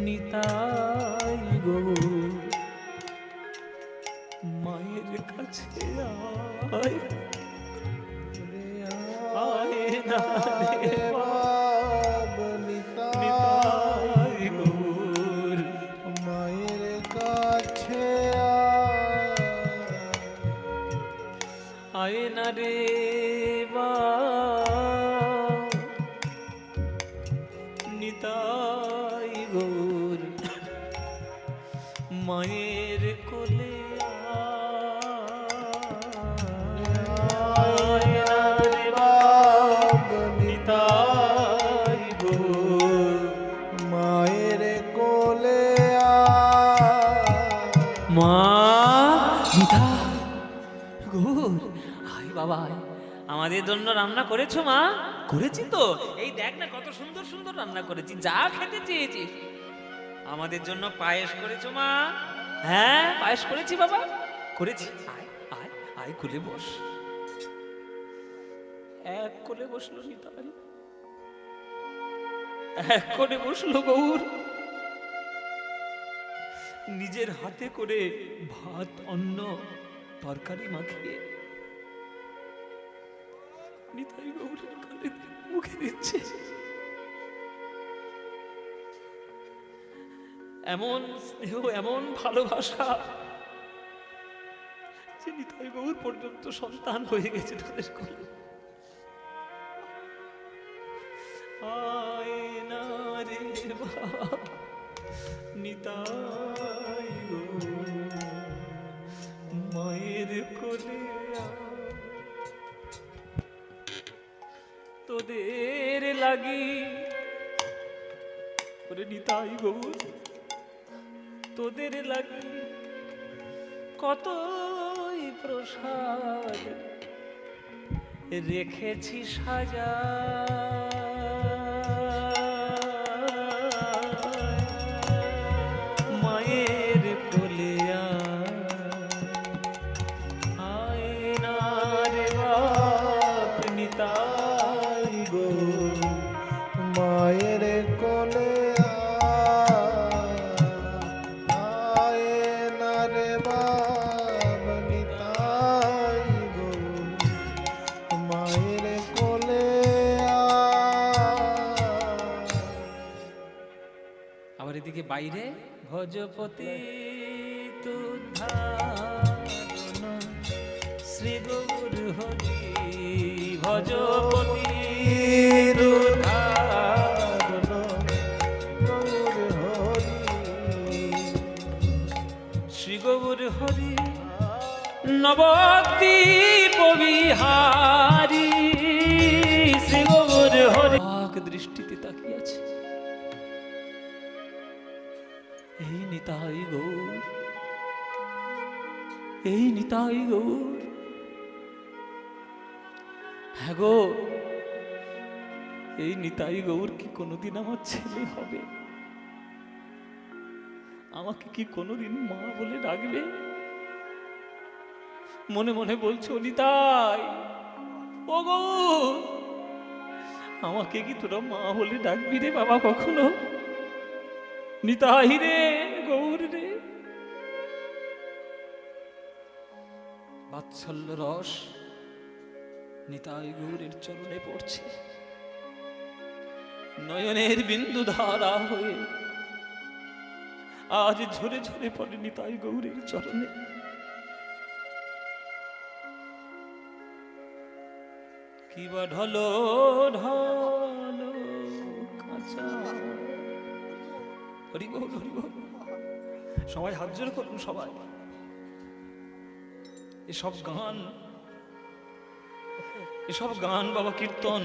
নিতাই গৌর মায়ের কাছে আয় আয় না রে নিতাই গৌর মায়ের কাছে আয় না রে নিতাই গৌর মায়ের কোলে আয় না রে নিতাই গৌর মায়ের কোলে মা নিতাই গৌর আয় বাবা আয়। আমাদের জন্য রান্না করেছো মা? করেছি তো, এই দেখ না কত সুন্দর সুন্দর রান্না করেছি, যা খেতে চেয়েছিস। আমাদের জন্য পায়েস করেছো মা? হ্যাঁ পায়েস করেছি বাবা, করেছি। আয় আয় আয় কোলে বস। এক কোলে বসলো নিতাই, এক কোলে বসলো গৌর, নিজের হাতে করে ভাত অন্ন তরকারি মাখিয়ে নিতাই গৌরের গালে মুখে দিচ্ছে। এমন স্নেহ এমন ভালোবাসা যে নিতাই গৌর পর্যন্ত সন্তান হয়ে গেছে তাদের কোলে। আয় না রে নিতাই গৌর মায়ের কোলে তোদের লাগি ওরে নিতাই গৌর তোদের লাগি কতই প্রসাদ রেখেছি সাজা। মায়ের কোলে আয় না রে বাপ নিতাই গৌর মায়ের কোলে আয় না রে বাব নিতাই গৌর মায়ের কোলে আবার এদিকে বাইরে ভজপতি শ্রী গৌর হরি ভজপতি শ্রী গৌর হরি নবদ্বীপ বিহারী শ্রী গৌর হরি দৃষ্টিতে তাকিয়ে আছে। এই নিতাই গৌর, এই নিতাই গৌর। হ্যাঁ গো, এই নিতাই গৌর কি কোনোদিন আমার ছেলে হবে? আমাকে কি কোনোদিন মা বলে ডাকবে? মনে মনে বলছো নিতাই ও গৌর, আমাকে কি তোরা মা বলে ডাকবি রে বাবা কখনো? নিতাই রে গৌর রে। বাৎসল্য রস নিতাই গৌরের চরণে পড়ছে, নয়নের বিন্দু ধারা হয়ে আজ ঝরে ঝরে পড়ে নিতাই গৌরের চরণে। কিবা ঢলো ঢলো কাঁচা। হরি বল হরি বল, সবাই হাত জোড় করুন। সবাই এসব গান বাবা কীর্তন,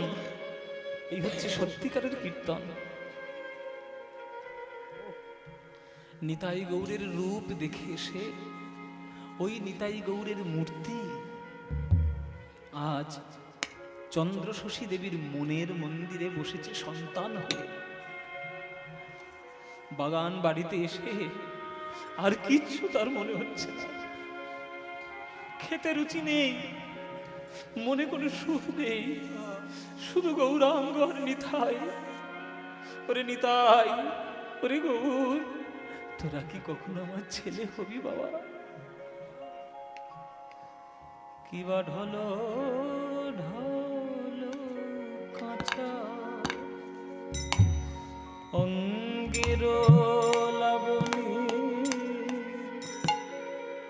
এই হচ্ছে সত্যিকারের কীর্তন। নিতাই গৌরের রূপ দেখে এসে ওই নিতাই গৌরের মূর্তি আজ চন্দ্রশশী দেবীর মনের মন্দিরে বসেছে সন্তান হয়ে। বাগান বাড়িতে এসে আর কিচ্ছু তার মনে হচ্ছে না, খেতে রুচি নেই, মনে কোনো সুখ নেই, শুধু গৌরাঙ্গ আর নিতাই। ওরে নিতাই, ওরে গৌর, তোরা কি কখনো আমার ছেলে হবি বাবা? কিবা ঢলো ঢলো কাঁচা অঙ্গের লাবণী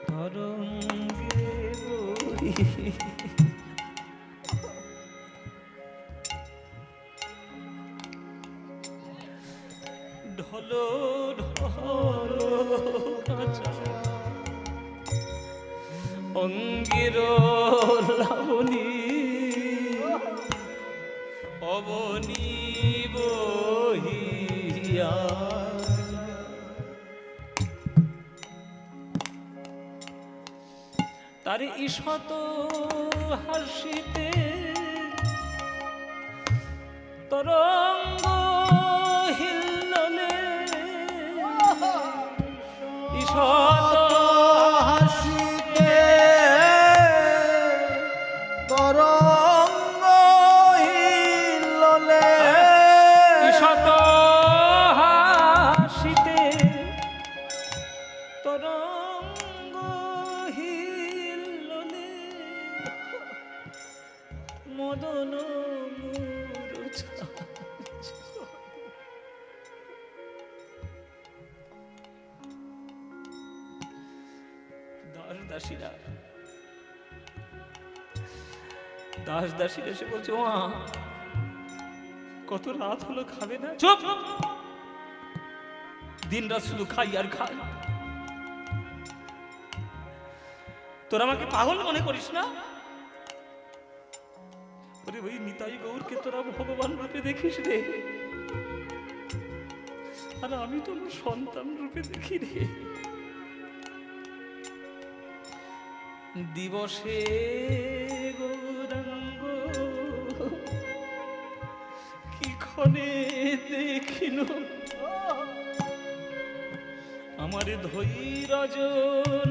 তরঙ্গে বহি। ঢলো ঢলো কাঁচা অঙ্গের লাবণী অবনী বহিয়া। তারে ঈশত হাসিতে তরঙ্গ হিল্লোলে ঈশত হাসিতে তরঙ্গ হিল্লোলে ঈশত হাসিতে তরঙ্গ হিল্লোলে মদন মূর্ছা। দাসীরা দাসীরা এসে বলছে, মা কত রাত হলো, খাবে না? চুপ! দিন রাত শুধু খাই আর খাই। তোরা আমাকে পাগল মনে করিস না? ওরে ওই নিতাই গৌরকে তোরা ভগবান রূপে দেখিস রে, আর আমি তো সন্তান রূপে দেখি রে। দিবসে গৌরাঙ্গ কি ক্ষণে দেখিল, আমার ধৈর্য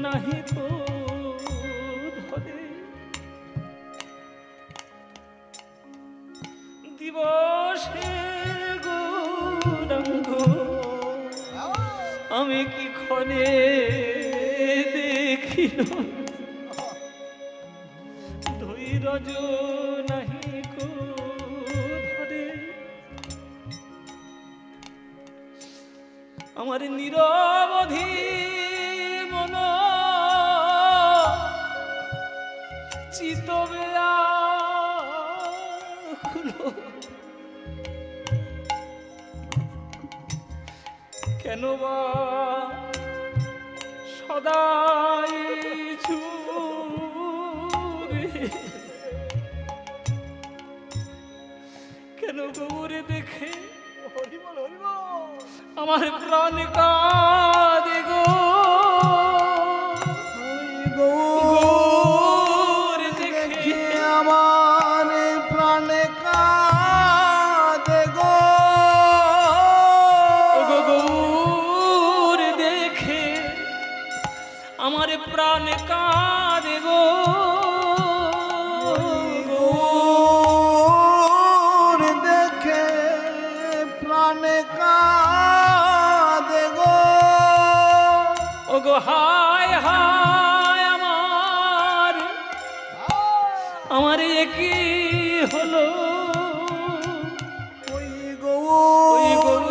নাহি তো ধরে। দিবসে গৌরাঙ্গ আমি কি ক্ষণে দেখিল, ধৈর্য নাহি কো ধরে। আমার নিরবধি মন চিতবে আকুল, কেন বা সদাই চুরে, কেন গৌরে দেখে আমার প্রাণ কাঁদে গো। গৌরে দেখে আমার প্রাণে কাঁদে গো। গৌরে দেখে আমার প্রাণ কাঁদে গো। গৌর দেখে প্রাণে কাঁদে গো। ও গো হায় হায় আমার একই হলো। ওই ওই গৌর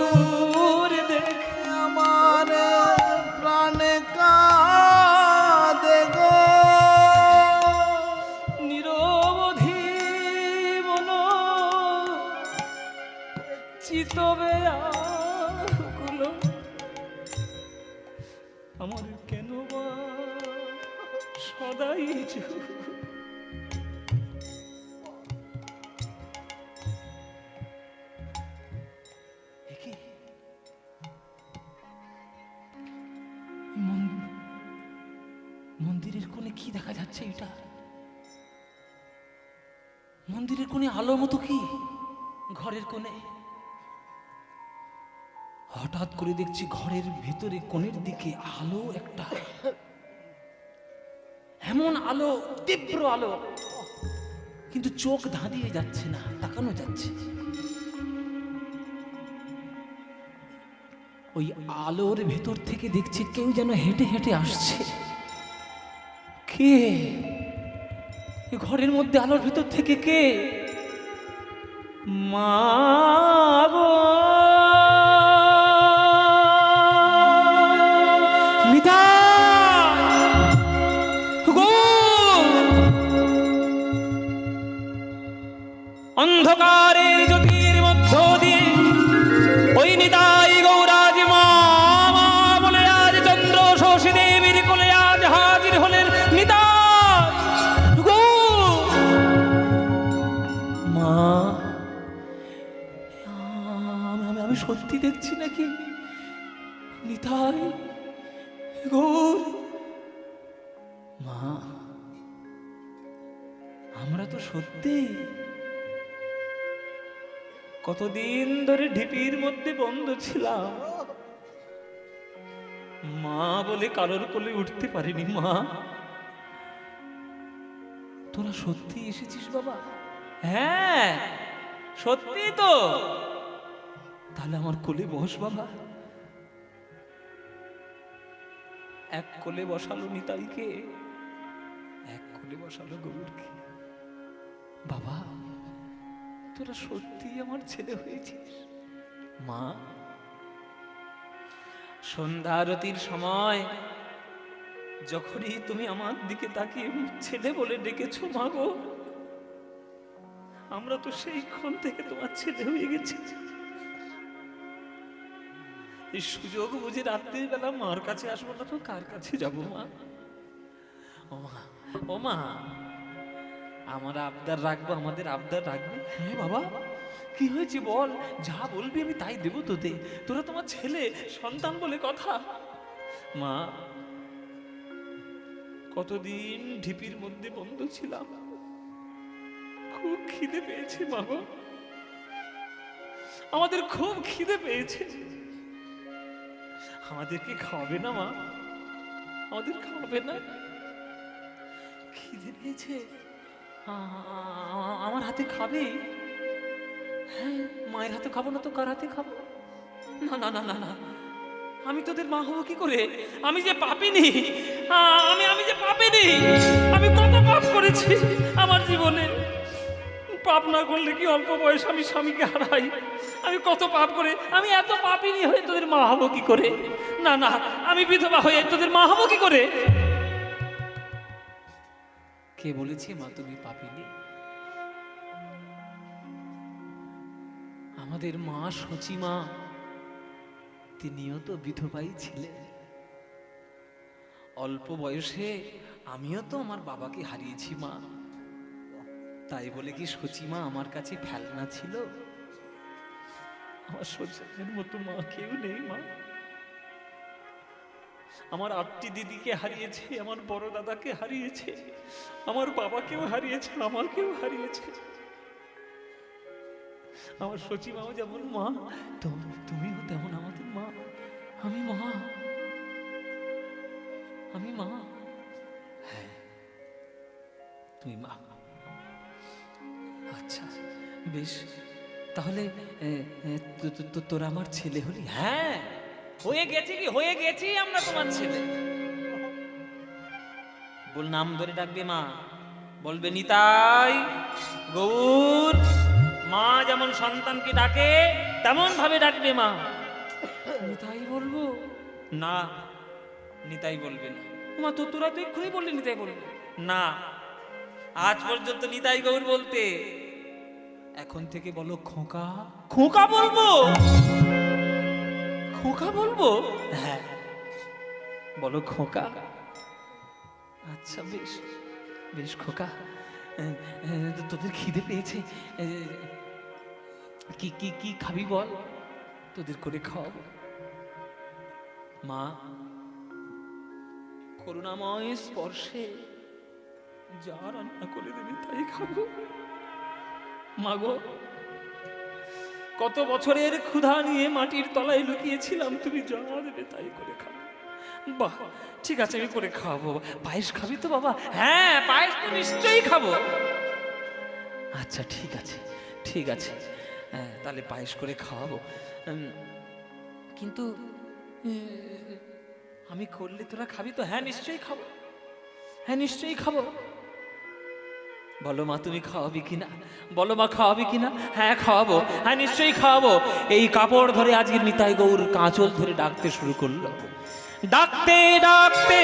গৌর দেখে আমার প্রাণে কাঁদে গো। নিরবধি মন চিতবে আকুল, আমার কেন বা সদাই চুপ। মন্দিরের কোণে কি দেখা যাচ্ছে? এটা মন্দিরের কোণে আলো মতো কি ঘরের কোণে? হঠাৎ করে দেখছি ঘরের ভেতরে কোণের দিকে আলো একটা, এমন আলো, তীব্র আলো, কিন্তু চোখ ধাঁধিয়ে যাচ্ছে না, তাকানো যাচ্ছে। ওই আলোর ভেতর থেকে দেখছি কেউ যেন হেঁটে হেঁটে আসছে। কে? এ ঘরের মধ্যে আলোর ভেতর থেকে কে? মা গো, মিতা গো। অন্ধকারের জ্যোতির মধ্য দিয়ে ওই নিতাই গৌরাজ মা মা বলে আজ চন্দ্র শশী দেবীর কোলে আজ হাজির হলেন নিতাই গো। মা, আমি সত্যি দেখছি নাকি? নিতাই গৌর মা, আমরা তো সত্যি কতদিন ধরে ঢিপির মধ্যে বন্ধ ছিলাম। মা বলে কারোর কোলে উঠতে পারিনি। মা, তোরা সত্যি এসেছিস বাবা? হ্যাঁ সত্যি তো। তাহলে আমার কোলে বস বাবা। এক কোলে বসালো নিতাইকে, এক কোলে বসালো গৌরকে। বাবা, তোরা সত্যি আমার ছেলে হয়েছিস। মা, সন্ধ্যা আরতির সময় যখনই তুমি আমার দিকে তাকিয়ে ছেলে বলে ডেকেছো মা গো, আমরা তো সেইক্ষণ থেকে তোমার ছেলে হয়ে গেছি। এই সুযোগ বুঝে রাত্রির বেলা মার কাছে আসবো না তো কার কাছে যাবো মা? ও মা, ও মা, আমার আবদার রাখবো, আমাদের আবদার রাখবে? হ্যাঁ বাবা, কি হয়েছে বল, যা বলবি আমি তাই দেবো তোতে। তোরা তোমার ছেলে সন্তান বলে কথা। মা, কতদিন ঢিপির মধ্যে বন্ধ ছিলাম, খুব খিদে পেয়েছে মা গো, আমাদের খুব খিদে পেয়েছে। আমাদেরকে খাওয়াবে না মা? আমাদের খাওয়াবে না? খিদে পেয়েছে, আমার হাতে খাবে? হ্যাঁ, মায়ের হাতে খাবো না তো কার হাতে খাবো? না না না না না, আমি তোদের মা হবো কি করে? আমি যে পাপিনি, আমি যে পাপিনি। আমি কত পাপ করেছি আমার জীবনে। পাপ না করলে কি অল্প বয়স আমি স্বামীকে হারাই? আমি কত পাপ করে, আমি এত পাপিনি হয়ে তোদের মা হবো কি করে? না না, আমি বিধবা হয়ে তোদের মা হবো কি করে? কে বলেছে মা তুমি পাপিনি? আমাদের মা সচিমা, তিনিও তো বিধবাই ছিলেন। অল্প বয়সে আমিও তো আমার বাবাকে হারিয়েছি মা। তাই বলে কি সচিমা আমার কাছে ফেলনা ছিল? আমার সচিমের মতো মা কেউ নেই মা। আমার 8টি দিদিকে হারিয়েছে, আমার বড় দাদাকে হারিয়েছে, আমার বাবাকেও হারিয়েছে, আমাকেও হারিয়েছে। আমার সচিমাও যেমন মা, তুমিও তেমন আমাদের মা। আমি মা, আমি মা। হ্যাঁ, তুমি মা। আচ্ছা বেশ, তাহলে তোরা আমার ছেলে হলি? হ্যাঁ, হয়ে গেছি কি, হয়ে গেছি আমরা তোমার ছেলে। বল, নাম ধরে ডাকবে মা, বলবে নিতাই গৌর। মা যেমন সন্তানকে ডাকে তেমন ভাবে ডাকবে মা। নিতাই বলবো না, নিতাই বলবে না। মা তো তোরা তো এক্ষুনি বললি নিতাই বলবে না। আজ পর্যন্ত নিতাই গৌর বলতে, এখন থেকে বলো খোকা। খোকা বলবো? খোকা বলবো? হ্যাঁ বলো খোকা। আচ্ছা বেশ বেশ খোকা, তোদের খিদে পেয়েছে, কি কি কি খাবি বল, তোদের করে খাওয়াবো। মা করুণাময় স্পর্শে যা রান্না করে দেবে তাই খাবো। মাগো, কত বছরের ক্ষুধা নিয়ে মাটির তলায় লুকিয়েছিলাম, তুমি যা দেবে তাই করে খাবো। বাহ, ঠিক আছে, আমি করে খাওয়াবো। পায়েস খাবি তো বাবা? হ্যাঁ, পায়েস তো নিশ্চয়ই খাবো। আচ্ছা ঠিক আছে, ঠিক আছে, তাহলে পায়েস করে খাওয়াবো। কিন্তু আমি করলে তোরা খাবি তো? হ্যাঁ নিশ্চয়ই খাবো, হ্যাঁ নিশ্চয়ই খাবো। বলো মা তুমি খাওয়াবি কিনা, বলো মা খাওয়াবি কিনা? হ্যাঁ খাওয়াবো, হ্যাঁ নিশ্চয়ই খাওয়াবো। এই কাপড় ধরে আজকে নিতাই গৌর কাঁচল ধরে ডাকতে শুরু করলো। ডাকতে ডাকতে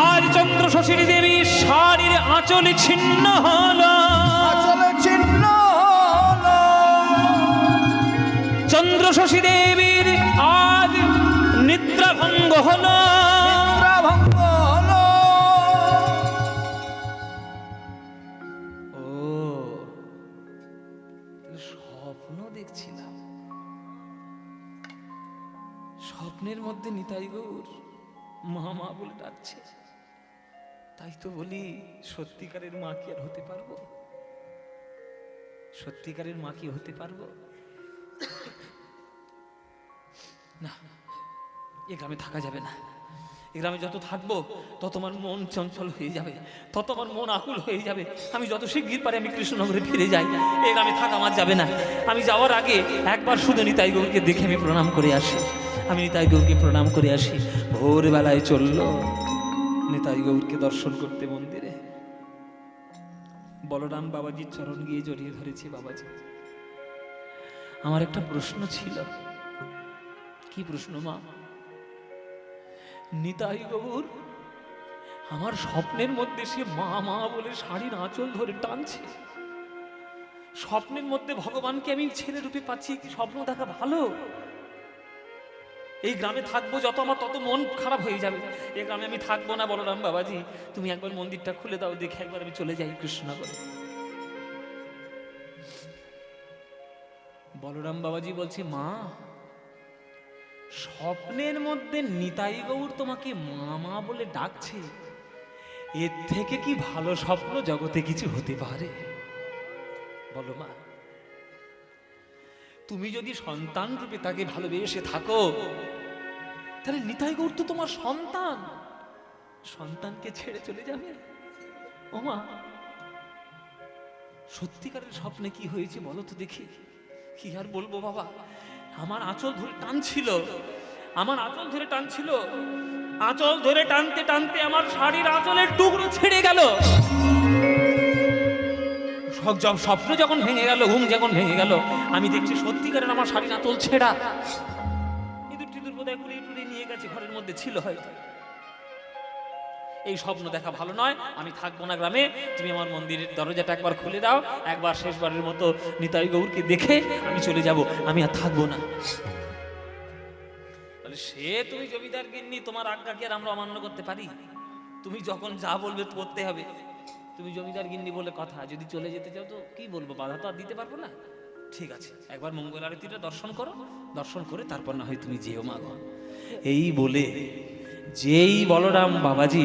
আর চন্দ্র শশীর দেবী শাড়ির আঁচলে ছিন্ন হলো, আচলে চিহ্ন হলো, চন্দ্র শশী দেবীর আজ নিদ্রাভঙ্গ হলো। ভঙ্গ হলো। ও স্বপ্ন দেখছিলাম, স্বপ্নের মধ্যে নিতাই গৌর মা মা বলে ডাকছে। তাই তো বলি সত্যিকারের মা কি আর হতে পারবো? সত্যিকারের মা কি হতে পারবো? না, এ গ্রামে থাকা যাবে না। এ গ্রামে যত থাকবো তত আমার মন চঞ্চল হয়ে যাবে, তত আমার মন আকুল হয়ে যাবে। আমি যত শিগগির পারে আমি কৃষ্ণনগরে ফিরে যাই। এ গ্রামে থাকা আমার যাবে না। আমি যাওয়ার আগে একবার শুধু নিতাই গৌরকে দেখে আমি প্রণাম করে আসি। আমি নিতাই গৌরকে প্রণাম করে আসি। ভোরবেলায় চলল নিতাই গৌরকে দর্শন করতে মন্দিরে। বলরাম বাবাজির চরণ গিয়ে জড়িয়ে ধরেছি। বাবাজি, আমার একটা প্রশ্ন ছিল। কি প্রশ্ন মা? নিতাই গৌর আমার স্বপ্নের মধ্যে সে মা মা বলে শাড়ির আঁচল ধরে টানছে। স্বপ্নের মধ্যে ভগবানকে আমি ছেলে রূপে পাচ্ছি। কি স্বপ্ন দেখা ভালো? এই গ্রামে থাকবো যত আমার তত মন খারাপ হয়ে যাবে। এই গ্রামে আমি থাকবো না। বলরাম বাবাজি তুমি একবার মন্দিরটা খুলে দাও, দেখে একবার আমি চলে যাই কৃষ্ণনগরে। বলরাম বাবাজি বলছে, মা স্বপ্নের মধ্যে নিতাই গৌর তোমাকে মা মা বলে ডাকছে, এর থেকে কি ভালো স্বপ্ন জগতে কিছু হতে পারে? বলো মা, তুমি যদি সন্তান রূপে তাকে ভালোবেসে থাকো, তাহলে নিতাই গৌর তো তোমার সন্তান, সন্তানকে ছেড়ে চলে যাবে? ও মা, সত্যিকারের স্বপ্নে কি হয়েছে বলো তো দেখি। কি আর বলবো বাবা, আমার আঁচল ধরে টানছিল, আমার আঁচল ধরে টানছিল, আঁচল ধরে টানতে টানতে আমার শাড়ির আঁচলের টুকরো ছেড়ে গেল। স্বপ্ন যখন ভেঙে গেল, ঘুম যখন ভেঙে গেল, আমি দেখছি সত্যিকারের আমার শাড়ির আঁচল ছেঁড়া। ইঁদুর টিঁদুর বোধহয় কুড়িয়ে টুড়িয়ে নিয়ে গেছে, ঘরের মধ্যে ছিল হয়তো। এই স্বপ্ন দেখা ভালো নয়, আমি থাকবো না গ্রামে। তুমি আমার মন্দিরের দরজাটা একবার খুলে দাও, একবার শেষবারের মতো নিতাই গৌরকে দেখে আমি চলে যাব, আমি আর থাকবো না। সে তুমি জমিদার গিন্নি, তোমার আজ্ঞা কি আর আমরা অমান্য করতে পারি? তুমি যখন যা বলবে করতে হবে। তুমি জমিদার গিন্নি বলে কথা, যদি চলে যেতে চাও তো কি বলবো, বাধা তো আর দিতে পারবো না। ঠিক আছে, একবার মঙ্গল আরতিটা দর্শন করো, দর্শন করে তারপর না হয় তুমি যেও মা গো। এই বলে যেই বলরাম বাবাজি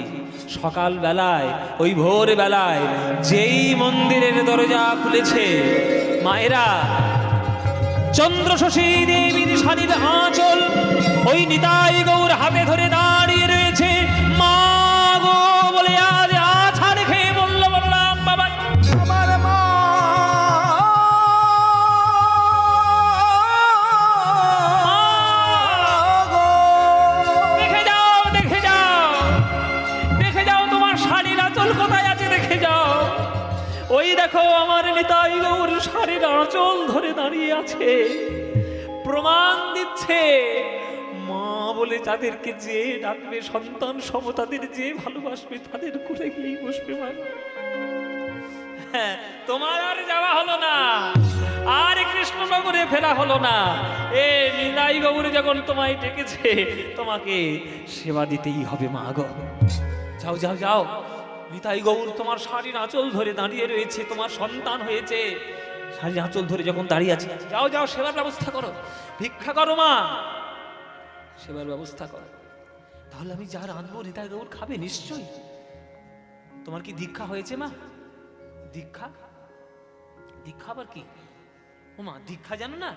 সকাল বেলায়, ওই ভোর বেলায় যেই মন্দিরের দরজা খুলেছে, মায়েরা চন্দ্র শশী দেবীর শাড়ির আঁচল ওই নিতাই গৌর হাতে ধরে দাঁড়িয়ে রয়েছে। মা গো বলে আজ আছাড় খেয়ে বলল বলরাম বাবা, আমার মা গো, দেখে যাও, দেখে যাও, দেখে যাও তোমার শাড়ির আঁচল কোথায় আছে, দেখে যাও। ওই দেখো আমার নিতাই গৌর শাড়ির আঁচল ধরে দাঁড়িয়ে আছে, প্রমাণ দিচ্ছে মা বলে যাদেরকে যে ডাকবে, সন্তান সম তাদের যে ভালোবাসবে, তাদের করে গিয়েই বসবে মা। হ্যাঁ, তোমার আর যাওয়া হলো না, আর কৃষ্ণনগরে ফেরা হলো না। এ নিতাই গৌর যখন তোমায় ডেকেছে, তোমাকে সেবা দিতেই হবে মা গো। যাও যাও যাও, নিতাই গৌর তোমার শাড়ির আঁচল ধরে দাঁড়িয়ে রয়েছে, তোমার সন্তান হয়েছে, শাড়ির আঁচল ধরে যখন দাঁড়িয়ে আছে, যাও যাও সেবার ব্যবস্থা করো, ভিক্ষা করো মা, সেবার ব্যবস্থা করো। তাহলে আমি যা রাঁধবো নিতাই গৌর খাবে নিশ্চয়ই। তোমার কি দীক্ষা হয়েছে মা? দীক্ষা? দীক্ষা আবার কি? ও মা, দীক্ষা জানো না?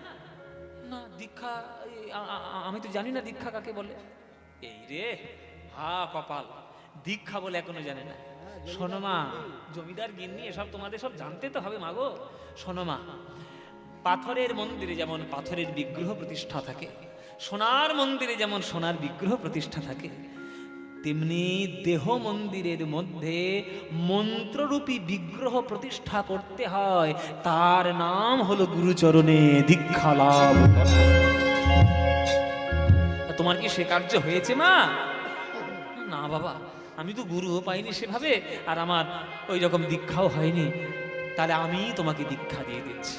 না দীক্ষা আমি তো জানি না দীক্ষা কাকে বলে। এই রে, হা কপাল, দীক্ষা বলে এখনো জানে না। শোনো মা, জমিদার গিন্নি এসব তোমাদের সব জানতে তো হবে মা গো। শোনো মা, পাথরের মন্দিরে যেমন পাথরের বিগ্রহ প্রতিষ্ঠা থাকে, সোনার মন্দিরে যেমন সোনার বিগ্রহ প্রতিষ্ঠা থাকে, তেমনি দেহ মন্দিরের মধ্যে মন্ত্ররূপী বিগ্রহ প্রতিষ্ঠা করতে হয়। তার নাম হলো গুরুচরণে দীক্ষা লাভ করা। তোমার কি সে কার্য হয়েছে মা? না বাবা, আমি তো গুরুও পাইনি সেভাবে, আর আমার ওই রকম দীক্ষাও হয়নি। তাহলে আমি তোমাকে দীক্ষা দিয়ে দিচ্ছি।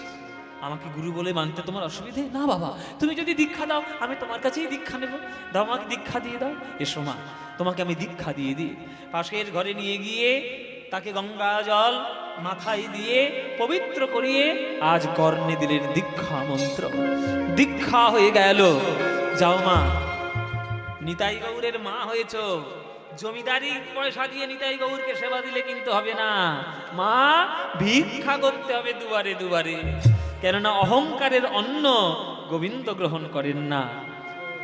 আমাকে গুরু বলে মানতে তোমার অসুবিধে? না বাবা, তুমি যদি দীক্ষা দাও আমি তোমার কাছেই দীক্ষা নেব। দাও, আমাকে দীক্ষা দিয়ে দাও। এসো মা, তোমাকে আমি দীক্ষা দিয়ে দিই। পাশের ঘরে নিয়ে গিয়ে তাকে গঙ্গা জল মাথায় দিয়ে পবিত্র করিয়ে আজ কর্ণে দিলেন দীক্ষা মন্ত্র। দীক্ষা হয়ে গেল। যাও মা, নিতাই গৌরের মা হয়েছ। জমিদারি পয়সা দিয়ে নিতাই গৌরকে সেবা দিলে কিন্তু হবে না মা, ভিক্ষা করতে হবে দুয়ারে দুয়ারে। কেননা অহংকারের অন্ন গোবিন্দ গ্রহণ করেন না।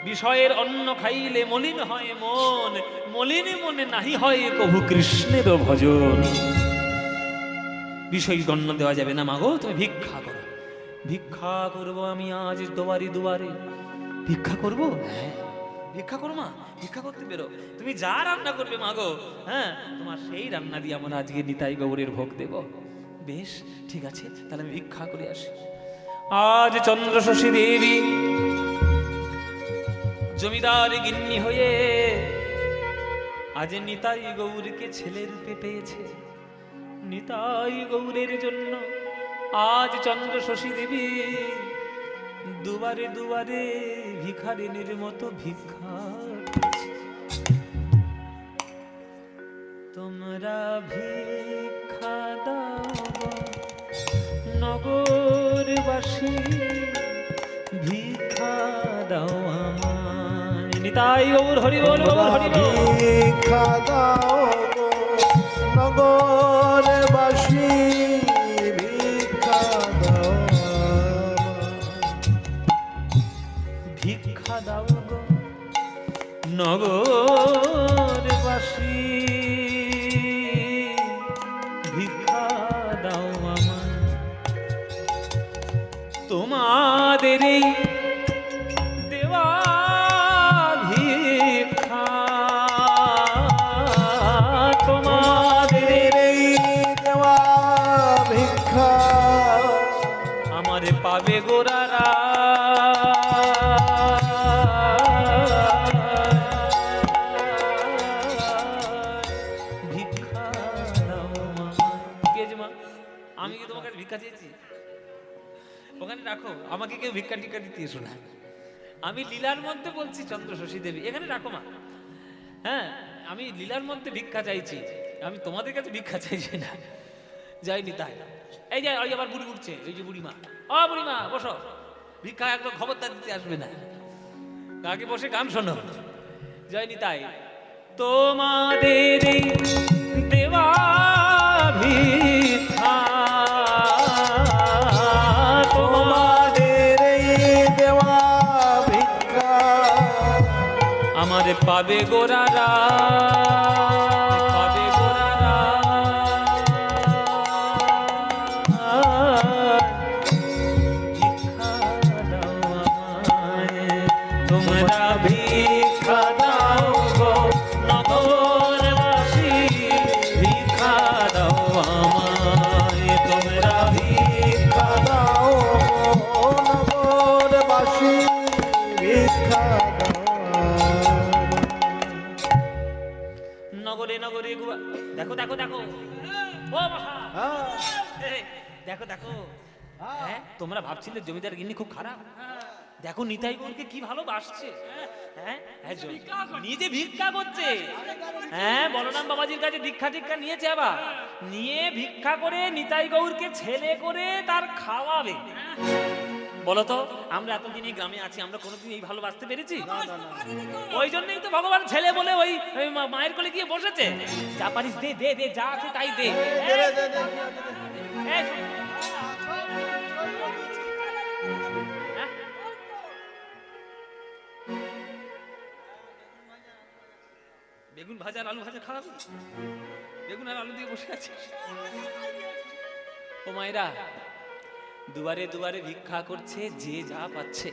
বিষয়ের অন্ন খাইলে মলিন হয় মন, মলিনে মনে নাহি হয় কভু কৃষ্ণের ভজন। বিষয় অন্ন দেওয়া যাবে না মাগো, তুমি ভিক্ষা করো। ভিক্ষা করবো আমি আজ দুয়ারে দুয়ারে। ভিক্ষা করবো? হ্যাঁ ভিক্ষা করো মা, ভিক্ষা করতে বেরো। তুমি যা রান্না করবে মাগো, হ্যাঁ তোমার সেই রান্না দিয়ে আমরা আজকে নিতাই গৌরের ভোগ দেব। বেশ ঠিক আছে, তাহলে আমি ভিক্ষা করে আসি। আজ চন্দ্রশশী দেবী জমিদার গিন্নি হয়ে আজ নিতাই গৌরকে ছেলে রূপে পেয়েছে। নিতাই গৌরের জন্য আজ চন্দ্রশশী দেবী দুবারে দুবারে ভিখারিনীর মতো ভিক্ষা করছে। তোমরা ভিক্ষা দাও নগরবাসী, ভিক্ষা দাও আমায়। নিতাই গৌর হরি বল, গৌর হরি বল। ভিক্ষা দাও গো নগরবাসী, ভিক্ষা দাও ভিক্ষা দাও গো নগরবাসী, ভিক্ষা দাও আমায়। তোমাদের এই দেওয়া ভিক্ষা, তোমাদের এই দেওয়া ভিক্ষা আমারে পাবে গোরারা। ভিক্ষা দাও আমায়। কে যে মা, আমি কি তোমার কাছে ভিক্ষা চেয়েছি? ওখানে রাখো, আমাকে কেউ ভিক্ষা টিক্ষা দিতে এসো না। আমি লীলার মধ্যে বলছি চন্দ্রশশী দেবী, এখানে রাখো মা। হ্যাঁ, আমি লীলার মধ্যে ভিক্ষা চাইছি, আমি তোমাদের কাছে ভিক্ষা চাইছি না। যাইনি তাই। এই যে ওই আবার বুড়ি উঠছে, ওই যে বুড়িমা। ও বুড়িমা বসো, ভিক্ষা একদম খবরদার দিতে আসবে না, আগে বসে গান শোনো। যাইনি তাই। তোমাদের এই দেওয়া ভিক্ষা, তোমাদের এই দেওয়া ভিক্ষা আমারে পাবে গোরারা, পাবে গোরারা। ভিক্ষা দাও আমায়, তোমরা ভিক্ষা দাও গো নগরবাসী, ভিক্ষা দাও আমায়। তোমরা ভিক্ষা দাও গো নগরবাসী, ভিক্ষা দাও নগরে নগরে দেখো দেখো দেখো, ও মহা, এই, দেখো দেখো। হ্যাঁ, তোমরা ভাবছিলে জমিদার গিন্নি খুব খারাপ, দেখো নিতাই গৌরকে কি ভালোবাসছে। হ্যাঁ, নিজে ভিক্ষা করছে। হ্যাঁ, বলরাম বাবাজির কাছে দীক্ষা টিক্ষা নিয়েছে, আবার নিয়ে ভিক্ষা করে নিতাই গৌরকে ছেলে করে তার খাওয়াবে। বলতো, আমরা এতদিন এই গ্রামে আছি, আমরা কোনোদিন এই ভালোবাসতে পেরেছি? ওই জন্যই তো ভগবান ছেলে বলে ওই মায়ের কোলে গিয়ে বসেছে। যা পারিস দে দে দে, যা আছে তাই দে। এই, হ্যাঁ? বেগুন ভাজা আর আলু ভাজা খাওয়াবি? বেগুন আর আলু দিয়ে বসে আছিস? ও মায়েরা, দুয়ারে দুয়ারে ভিক্ষা করছে, যে যা পাচ্ছে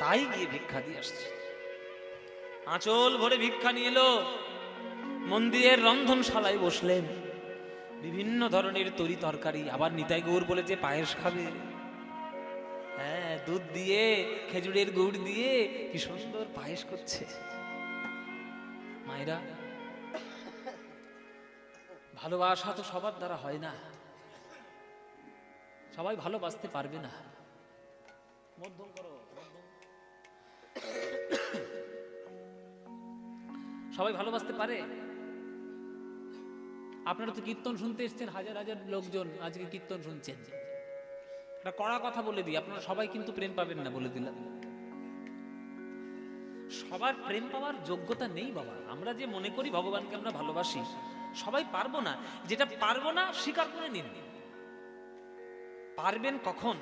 তাই গিয়ে ভিক্ষা দিয়ে আসছে। আঁচল ভরে ভিক্ষা নিয়ে এলো, মন্দিরের রন্ধনশালায় বসলেন। বিভিন্ন ধরনের তরি তরকারি, আবার নিতাই গৌর বলেছে পায়েস খাবে। হ্যাঁ, দুধ দিয়ে খেজুরের গুড় দিয়ে কি সুন্দর পায়েস করছে। মায়েরা, ভালোবাসা তো সবার দ্বারা হয় না, সবাই ভালোবাসতে পারবে না। মধ্যম করো, সবাই ভালোবাসতে পারে? আপনারা তো কীর্তন শুনতে এসছেন, হাজার হাজার লোকজন আজকে কীর্তন শুনছেন। একটা কড়া কথা বলে দিই, আপনারা সবাই কিন্তু প্রেম পাবেন না, বলে দিলাম। সবার প্রেম পাওয়ার যোগ্যতা নেই বাবা। আমরা যে মনে করি ভগবানকে আমরা ভালোবাসি, সবাই পারবো না। যেটা পারবো না স্বীকার করে নিন। পারবেন কখন?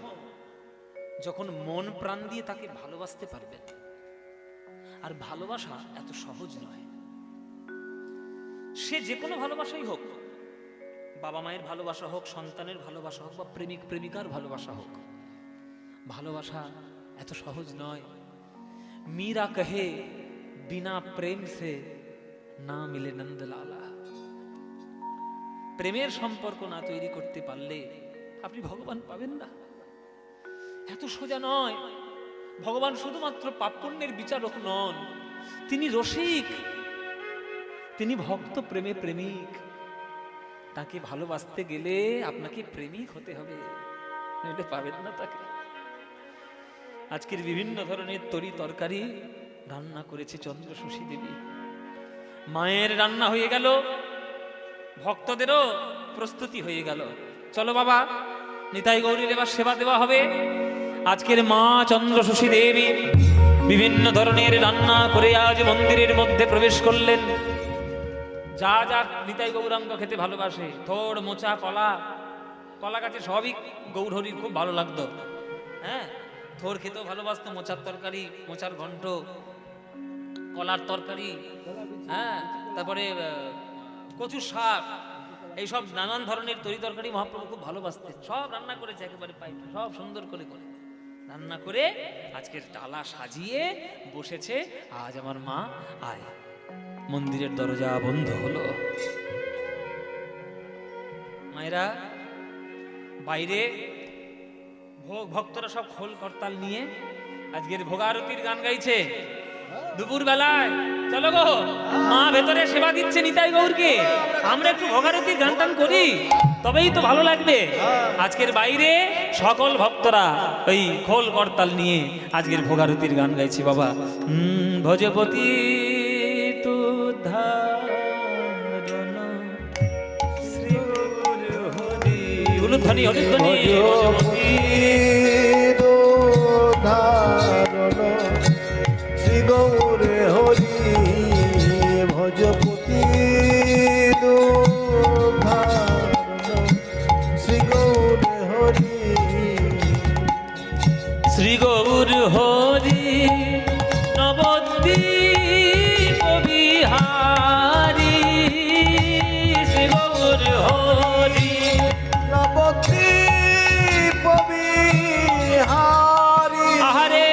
যখন মন প্রাণ দিয়ে তাকে ভালোবাসতে পারবেন। আর ভালোবাসা এত সহজ নয়। সে যে কোনো ভালোবাসাই হোক, বাবা মায়ের ভালোবাসা হোক, সন্তানের ভালোবাসা হোক, বা প্রেমিক প্রেমিকার ভালোবাসা হোক, ভালোবাসা এত সহজ নয়। মীরা কহে বিনা প্রেম সে না মিলে নন্দলালা। প্রেমের সম্পর্ক না তৈরি করতে পারলে আপনি ভগবান পাবেন না। এত সোজা নয়। ভগবান শুধুমাত্র পাপ পুণ্যের বিচারক নন, তিনি রসিক, তিনি ভক্ত, প্রেমে প্রেমিক। তাকে ভালোবাসতে গেলে আপনাকে প্রেমিক হতে হবে, নইলে পাবেন না তাকে। আজকের বিভিন্ন ধরনের তরি তরকারি রান্না করেছে চন্দ্রশশী দেবী। মায়ের রান্না হয়ে গেল, ভক্তদেরও প্রস্তুতি হয়ে গেল। চলো বাবা, নিতাই গৌরীর এবার সেবা দেওয়া হবে। আজকের মা চন্দ্রশশী দেবী বিভিন্ন ধরনের রান্না করে আজ মন্দিরের মধ্যে প্রবেশ করলেন। যা যা নিতাই গৌরাঙ্গ খেতে ভালোবাসে, থোড়, মোচা, কলা, কলা গাছে সবই গৌরহরির খুব ভালো লাগতো। হ্যাঁ, থোড় খেতেও ভালোবাসতো, মোচার তরকারি, মোচার ঘন্ট, কলার তরকারি, হ্যাঁ, তারপরে কচু শাক, এইসব নানান ধরনের তরি তরকারি মহাপ্রভু খুব ভালোবাসতেন। সব রান্না করেছে একেবারে পাইপ, সব সুন্দর করে করে রান্না করে আজকের ডালা সাজিয়ে বসেছে। আজ আমার মা আয়। মন্দিরের দরজা বন্ধ হলো। মায়েরা, বাইরে ভক্তরা সব খোল করতাল নিয়ে আজকের ভোগারতির গান গাইছে দুপুর বেলায়। চলো গো, মা ভেতরে সেবা দিচ্ছে নিতাই গৌরকে, আমরা একটু ভোগারতির গান টান করি, তবেই তো ভালো লাগবে। আজকের বাইরে সকল ভক্তরা ওই খোল করতাল নিয়ে আজকের ভোগারতির গান গাইছে বাবা। ভজপতি উলুধ্বনি হরিধ্বনি শ্রী গৌরে হরি ভজপতি শ্রী গৌরে হরি শ্রী গৌর হরি নবদ্বীপ বিহারী। শ্রী গৌর হরি নবদ্বীপ বিহারী। আহারে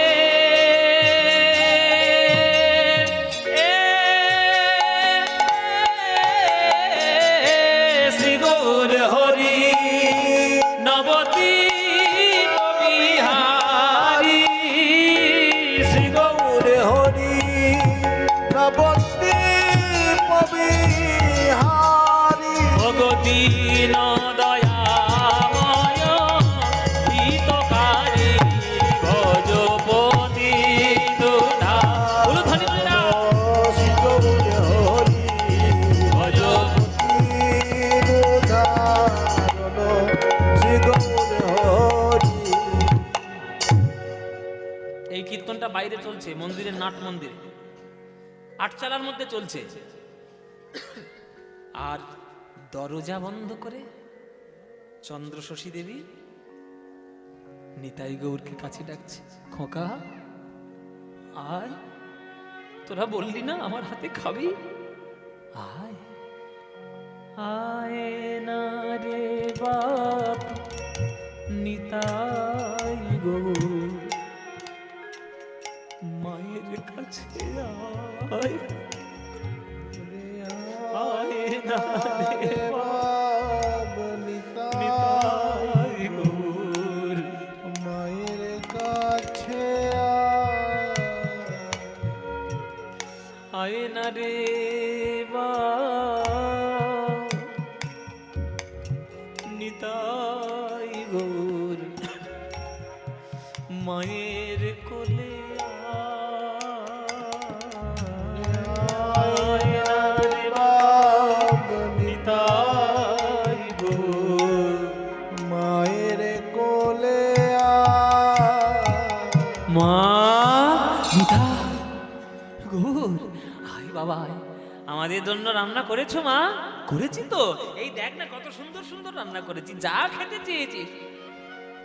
শ্রী গৌর হরি নবদ্বীপ বিহারী। শ্রী গৌর হরি নবদ্বীপ বিহারী। ভগদীন দয়াময় হিতকারী ভজপতি দুধা। উলুধ্বনি বলে না। শ্রী গৌর হরি ভজপতি দুধারণ শ্রী গৌর হরি। এই কীর্তনটা বাইরে চলছে, মন্দিরের নাট মন্দিরে আটচালার মধ্যে চলছে। আর দরজা বন্ধ করে চন্দ্রশশী দেবী নিতাই গৌরকে কাছে ডাকছে, খোকা আয়, তোরা বললি না আমার হাতে খাবি, আয় আয় না রে বাপ নিতাই গৌর। কাছে আয়, আয় না রে নিতাই গৌর, মায়ের কাছে আয় না রে নিতাই গৌর, মায়ের কোলে আয় না রে নিতাই গৌর, মায়ের কোলে মা মিঠা গৌর, আয় বাবা আয়। আমাদের জন্য রান্না করেছো মা? করেছি তো, এই দেখ না কত সুন্দর সুন্দর রান্না করেছি, যা খেতে চেয়েছিস।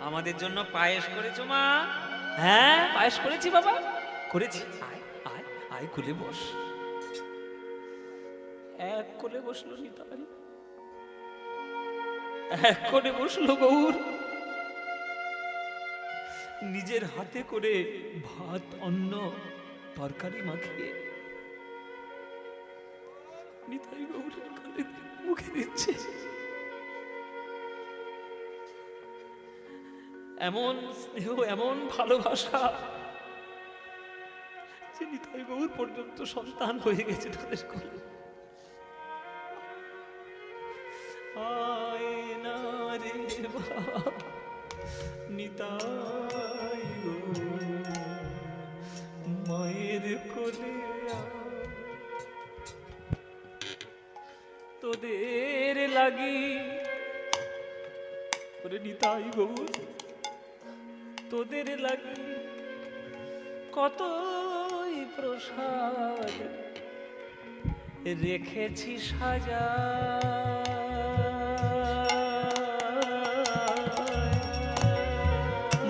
আমাদের জন্য পায়েস করেছো মা? হ্যাঁ পায়েস করেছি বাবা, করেছি। আয় আয় আয়, কোলে বস। এক কোলে বসলো নিতাই, এক কোলে বসলো গৌর, নিজের হাতে করে ভাত অন্ন তরকারি মাখিয়ে নিতাই গৌরের গালে মুখে দিচ্ছে। এমন স্নেহ, এমন ভালোবাসা যে নিতাই গৌর পর্যন্ত সন্তান হয়ে গেছে তাদের কোলে। আয় না রে নিতাই গৌর, মায়ের কোলে তোদের লাগি করে নিতাই গৌর, তোদের লাগি কতই প্রসাদ রেখেছি সাজা,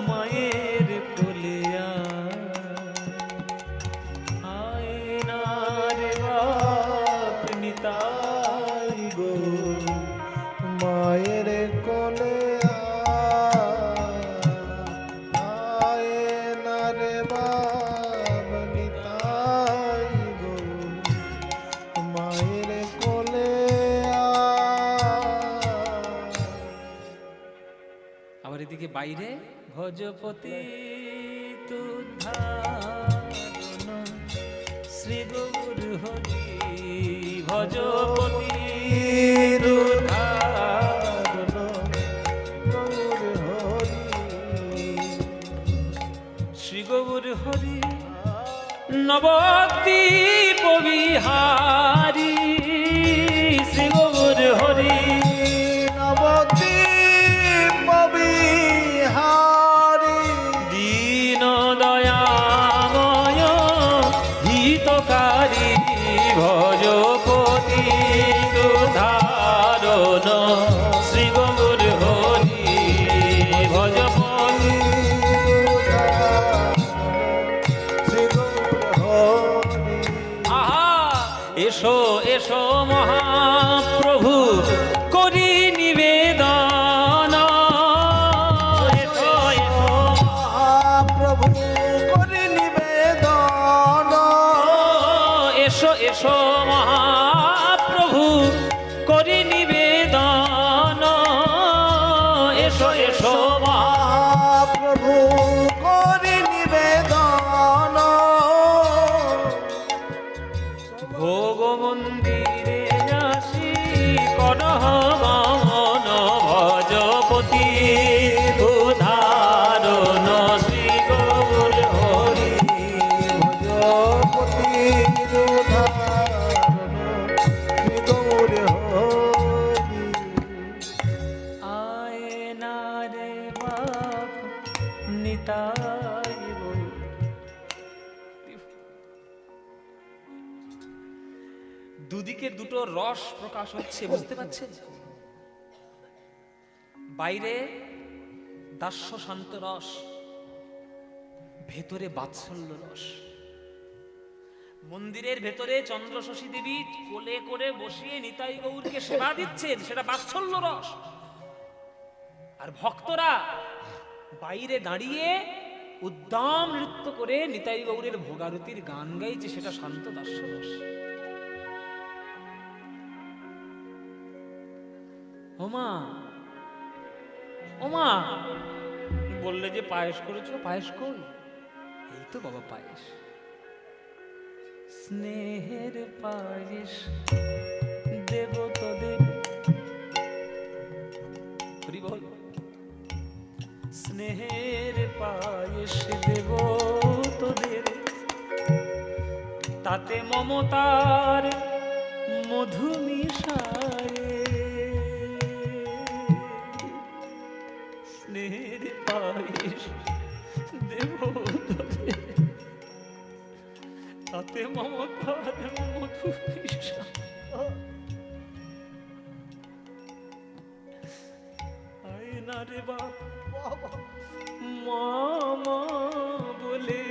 মায়ের কোলে আয় না রে বাপ নিতাই গৌর, মায়ের কোলে আয় না রে বাপ নিতাই গৌর, মায়ের কোলে আবার এদিকে বাইরে ভজপতি শ্রী গৌর হরি, ভজপতি শ্রী গৌর হরি, নবদ্বীপ বিহারী শ্রী গৌর হরি, নবদ্বীপ বিহারী দীন দয়াময় হিতকারী, ভজপতি ধারণ শ্রী গৌর হরি, ভজপতি শ্রী গৌর হরি। আহা এসো এসো মহাপ্রভু করি নিবেদন, এসো এসো মহাপ্রভু করি নিবেদন, এসো এসো মহাপ্রভু করি নিবেদন, এসো এসো মহাপ্রভু করি নিবেদন, ভোগ মন্দিরে আসি করহ গমন, ভজপতি উদাহরণ শ্রী গৌর হরি, ভজপতি উদাহরণ শ্রী গৌর হরি। আয় না রে বাপ নিতাই গৌর। দুদিকে দুটো রস প্রকাশ হচ্ছে, বুঝতে পারছেন? বাইরে দাস্য শান্ত রস, ভেতরে বাৎসল্য রস। মন্দিরের ভেতরে চন্দ্রশশী দেবী কোলে করে বসিয়ে নিতাই গৌরকে সেবা দিচ্ছেন, সেটা বাৎসল্য রস। আর ভক্তরা বাইরে দাঁড়িয়ে উদ্দাম নৃত্য করে নিতাই গৌরের ভোগারতির গান গাইছে, সেটা শান্ত দাস্যরস। ওমা ওমা, বললে যে পায়েস করেছো, পায়েস কই? এই তো বাবা পায়েস, স্নেহের পায়েস দেব তোদের। হরি বল। স্নেহের পায়েস দেব তোদের, তাতে মমতার মধু মিশায়ে। স্নেহের পায়েস দেব তোদের, তাতে মমতার মধু মিশায়ে। আয় না রে বাপ মামা বলে,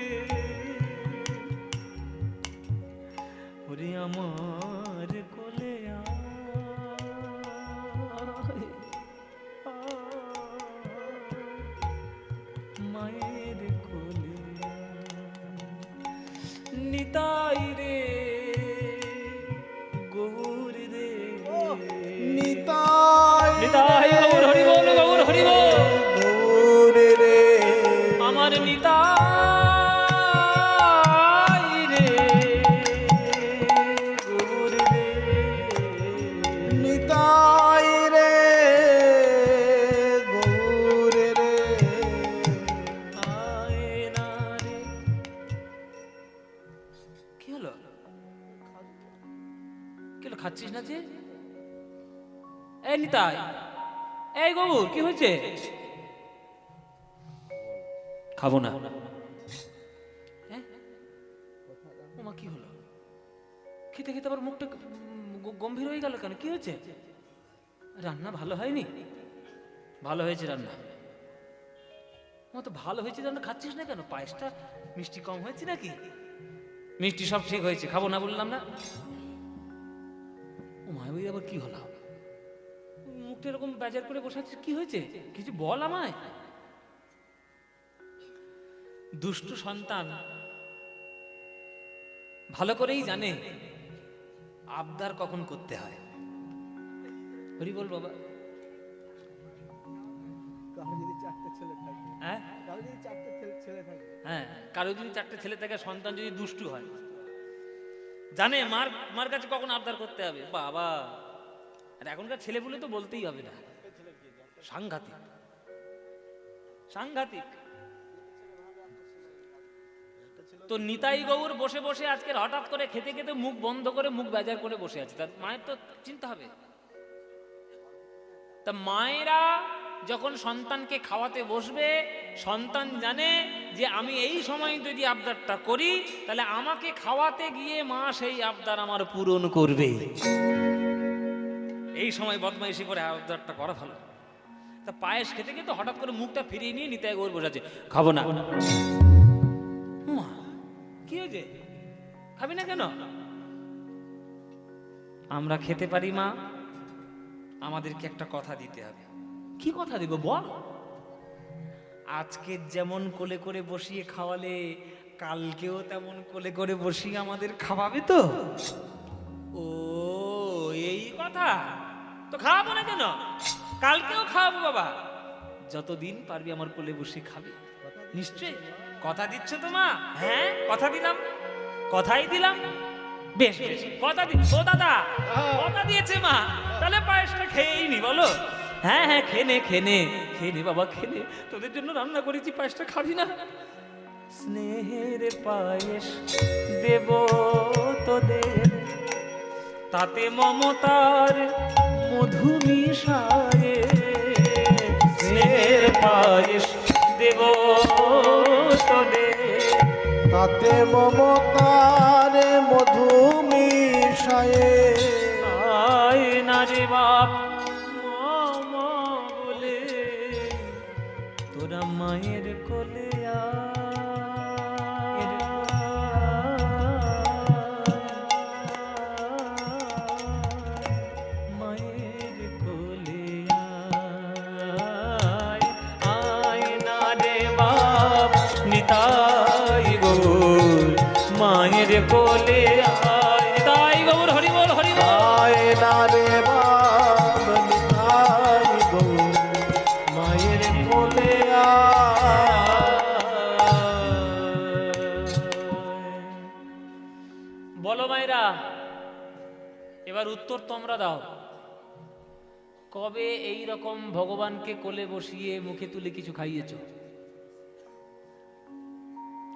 ওরে আমার কোলে আয়, মায়ের কোলে নিতাই রে গৌর রে, নিতাই নিতাই গৌর হরি বল, গৌর হরি বল, গৌর রে আমার নিতাই রে গৌর রে, নিতাই রে গৌর রে। আয় না রে। কি হলো? কি হলো, খাচ্ছিস না যে? এই নিতাই, এই গৌর, কি হয়েছে? খাবো না। হ্যাঁ? ওমা, কি হলো? খেতে খেতে আবার মুখটা গম্ভীর হয়ে গেল কেন? কি হয়েছে? রান্না ভালো হয়নি? ভালো হয়েছে রান্না। ও তো ভালো হয়েছে রান্না, খাচ্ছিস না কেন? পায়েসটা মিষ্টি কম হয়েছে নাকি? মিষ্টি সব ঠিক হয়েছে, খাবো না বললাম না? ও মা, ওই আবার কি হলো? মুখটা এরকম বেজার করে বসে আছিস, কি হয়েছে? কিছু বল আমায়। দুষ্টু সন্তান ভালো করেই জানে আবদার কখন করতে হয়। হরি বল বাবা। কারো যদি চারটে ছেলে থাকে, হ্যাঁ কারো যদি চারটে ছেলে থাকে, হ্যাঁ, কারো যদি চারটে ছেলে থাকে, সন্তান যদি দুষ্টু হয়, জানে মার মার কাছে কখন আবদার করতে হবে। বাবা, আর এখনকার ছেলে বলে তো বলতেই হবে না, সাংঘাতিক সাংঘাতিক। তো নিতাই গৌর বসে বসে আজকে হঠাৎ করে খেতে খেতে মুখ বন্ধ করে, মুখ বেজার করে বসে আছে। তার মায়ের তো চিন্তা হবে। তা মায়েরা যখন সন্তানকে খাওয়াতে বসবে, সন্তান জানে যে আমি এই সময় যদি আবদারটা করি, তাহলে আমাকে খাওয়াতে গিয়ে মা সেই আবদার আমার পূরণ করবে। এই সময় বদমাইশি করে আবদারটা করা ভালো। তা পায়েস খেতে খেতে হঠাৎ করে মুখটা ফিরিয়ে নিয়ে নিতাই গৌর বসে আছে, খাবো না। মা, কি হয়েছে? খাবি না কেন? আমরা খেতে পারি মা, আমাদেরকে একটা কথা দিতে হবে। কি কথা দিব বল? আজকে যেমন কোলে করে বসিয়ে খাওয়ালে, কালকেও তেমন কোলে করে বসিয়ে আমাদের খাওয়াবে তো? ও, এই কথা। তো খাওয়াবো না কেন? কালকেও খাওয়াবো বাবা, যতদিন পারবি আমার কোলে বসে খাবি। নিশ্চয় কথা দিচ্ছ তো মা? হ্যাঁ, কথা দিলাম, কথাই দিলাম। বেশ বেশ, কথা দি। ও দাদা, কথা দিয়েছে মা, তাহলে পায়েসটা খেয়েই নি বলো? হ্যাঁ হ্যাঁ, খেনে খেনে খেনে বাবা, খেনে। তোদের জন্য রান্না করেছি, পায়েসটা খাবি না? স্নেহের পায়েস দেব তোদের, তাতে মমতার মধু মিশায়ে। স্নেহের পায়েস দেব তোদের, তাতে মমতার মধু মিশায়ে। আয় না রে বাপ মামা বলে, তোরা মায়ের কোলে আয়। মায়ের কোলে আয়, আয় না রে বাপ আয় নিতাই গৌর হরি বল হরি বল। আয় না রে বাপ নিতাই গৌর মায়ের কোলে বলো মায়েরা, এবার উত্তর তোমরা দাও। কবে এই রকম ভগবানকে কোলে বসিয়ে মুখে তুলে কিছু খাইয়েছো?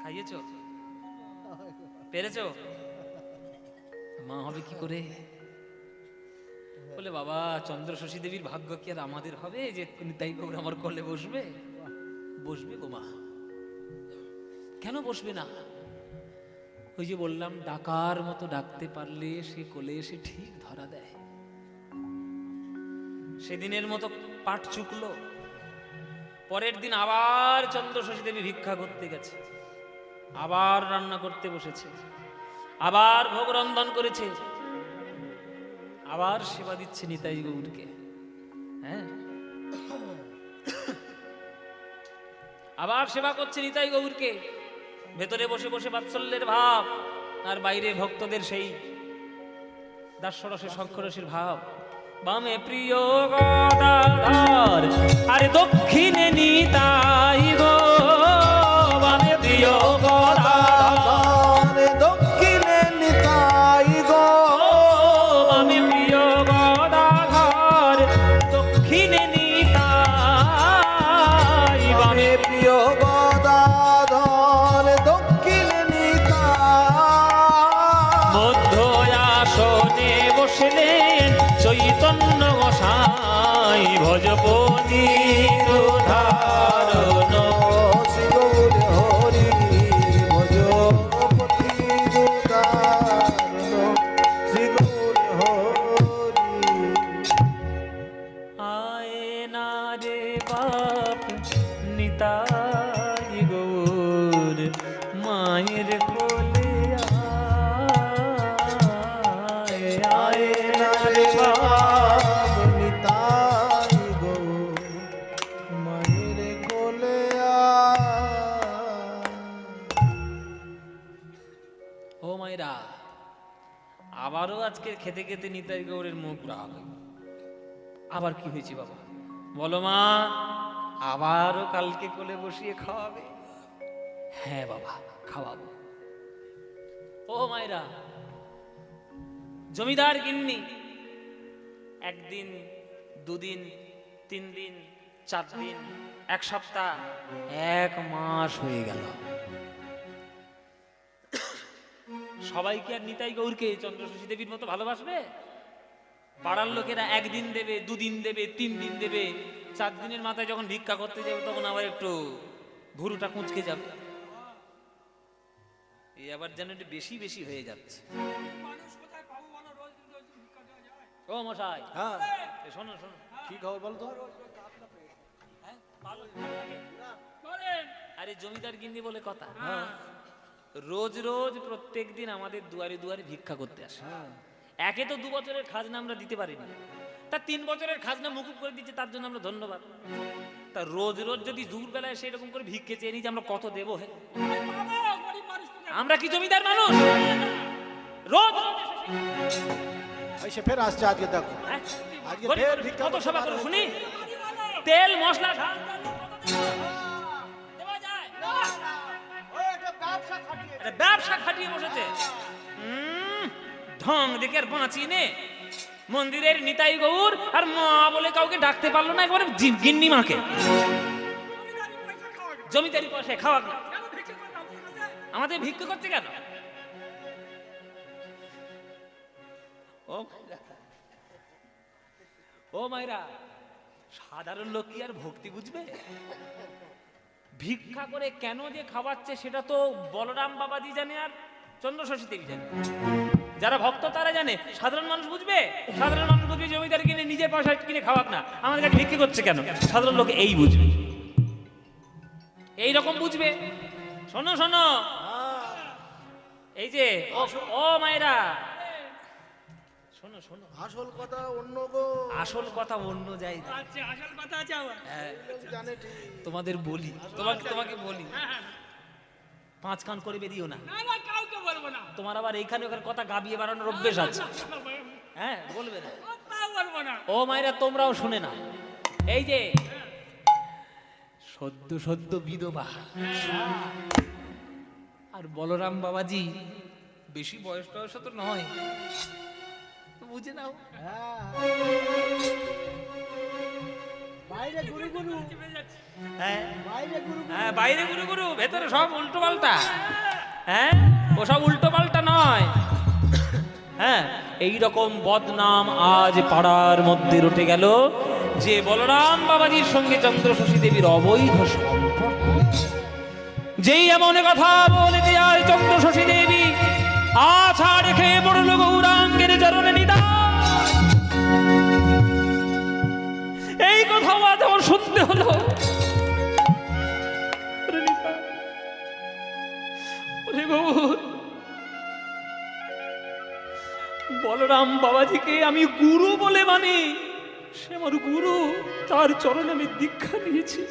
খাইয়েছো? পেরেছো? মা হবে কি করে? বলে বাবা, চন্দ্রশশী দেবীর ভাগ্য কি আর আমাদের হবে যে নিতাই গৌর আমার কোলে বসবে? বসবে গো মা। কেন বসবে না? ওই যে বললাম, ডাকার মতো ডাকতে পারলে সে কোলে এসে ঠিক ধরা দেয়। সেদিনের মতো পাট চুকলো। পরের দিন আবার চন্দ্রশশী দেবী ভিক্ষা করতে গেছে, আবার রান্না করতে বসেছে, আবার ভোগ রন্ধন করেছে, আবার সেবা দিচ্ছে নিতাই গৌরকে। হ্যাঁ, আবার সেবা করছে নিতাই গৌরকে। ভেতরে বসে বসে বাৎসল্যের ভাব, আর বাইরে ভক্তদের সেই দাস্যরসের শঙ্খরসের ভাব। বামে প্রিয় গদাধর, আরে দক্ষিণে নিতাই গো। বামে প্রিয় গদাধর, দক্ষিণে নিতাই গো। বামে প্রিয় গদাধর, দক্ষিণে নিতাই। বামে প্রিয় গদাধর দক্ষিণে নিতাই। মধ্য আসনে বসলেন চৈতন্য গোসাই। ভজপতি ধারণ শ্রী গৌর হরি ভজপতি দুদারণ শ্রী গৌর হরি। আয় না রে বাপ নিতাই গৌর মায়ের কোলে আয়। আয় না রে বাপ। নিতাই গৌর মায়ের কোলে ও মায়েরা, আবারও আজকে খেতে খেতে নিতাই গৌরের মুখ রাগ। আবার কি হয়েছে বাবা বলো মা? আবারও কালকে কোলে বসিয়ে খাওয়াবে? হ্যাঁ বাবা, খাওয়াবো। ও মায়েরা, জমিদার গিন্নি একদিন, দুদিন, 3 দিন, 4 দিন, 1 সপ্তাহ, 1 মাস হয়ে গেল। সবাই কি আর নিতাই গৌরকে চন্দ্রশশী দেবীর মতো ভালোবাসবে? পাড়ার লোকেরা 1 দিন দেবে, 2 দিন দেবে, 3 দিন দেবে, 4 দিনের মাথায় যখন ভিক্ষা করতে যাবে তখন আবার একটু ভুরুটা কুঁচকে যাবে। এই আবার যেন একটু বেশি বেশি হয়ে যাচ্ছে। ও মশাই, হ্যাঁ শোনো শোনো, কি খবর বলো তো? আরে জমিদার গিন্নি বলে কথা। রোজ রোজ প্রত্যেক দিন আমাদের দুয়ারে দুয়ারে ভিক্ষা করতে আসে। একে তো 2 বছরের খাজনা আমরা দিতে পারিনি, তা 3 বছরের খাজনা মুকুব করে দিচ্ছে, তার জন্য আমরা ধন্যবাদ। তা রোজ রোজ যদি দুপুরবেলায় সেরকম করে ভিক্ষে চেয়ে নিই যে আমরা কত দেবো? হে, আমরা কি জমিদার মানুষ? রোজ সে ফের আসছে আজকে, দেখো হ্যাঁ? আজকে গরিব ফের মানুষ ভিক্ষা কত করতে সেবা বার করে হয়েছে। শুনি, তেল মশলা ঝাল দেওয়া যায়? আরে ব্যবসা খাটিয়ে বসেছে। ঢং দেখে আর বাঁচি নে। মন্দিরের নিতাই গৌর আর মা বলে কাউকে ডাকতে পারলো না, একবারে গিন্নি মাকে। জমিদারি পয়সায় খাওয়া না, আমাদের ভিক্ষা করছে কেন? ও মায়েরা, সাধারণ লোক কি আর ভক্তি বুঝবে? ভিক্ষা করে কেন যে খাওয়াচ্ছে সেটা তো বলরাম বাবাজি জানে আর চন্দ্রশশী দেবী জানে। যারা ভক্ত তারা জানে, সাধারণ মানুষ বুঝবে? সাধারণ মানুষ বুঝবে জমিদার কিনে নিজের পয়সা কিনে খাওয়াক না, আমাদের কাছে ভিক্ষা করছে কেন? সাধারণ লোক এই বুঝবে, এই রকম বুঝবে। শোনো শোনো, এই যে ও মায়েরা, শোনো শোনো, আসল কথা অন্য গো, আসল কথা অন্য জায়গা। আচ্ছা, আসল কথা আছে আবার। হ্যাঁ, লোক জানে ঠিক। তোমাদের বলি, তোমাকে বলি। পাঁচ কান করে বেরিয়েও না। না না কাউকে বলবো না। তোমার আবার এইখানে ওখানে কথা গাবিয়ে বাড়ানোর অভ্যেস আছে। হ্যাঁ, বলবে না। তাও বলবো না। ও মায়েরা, তোমরাও শুনে না। এই যে সদ্য সদ্য বিধবা আর বলরাম বাবাজি, বেশি বয়স টয়স তো নয়, বুঝে নাও। বাইরে গুরু গুরু, হ্যাঁ বাইরে গুরু গুরু। হ্যাঁ, বাইরে গুরু গুরু, ভেতরে সব উল্টো পাল্টা। হ্যাঁ, ওসব উল্টো পাল্টা নয়। হ্যাঁ, এইরকম বদনাম আজ পাড়ার মধ্যে রটে গেল যে বলরাম বাবাজির সঙ্গে চন্দ্রশশী দেবীর অবৈধ সম্পর্ক। যেই এমন কথা বলতে যায় চন্দ্রশশী দেবী আছা রেখে পড়ল গৌরাঙ্গের চরণে নিদান। এই কথাও আজ আমার শুনতে হলো। ওরে নিতাই, ওরে গৌর, বলরাম বাবাজিকে আমি গুরু বলে মানি, সে আমার গুরু, তার চরণে আমি দীক্ষা নিয়েছি।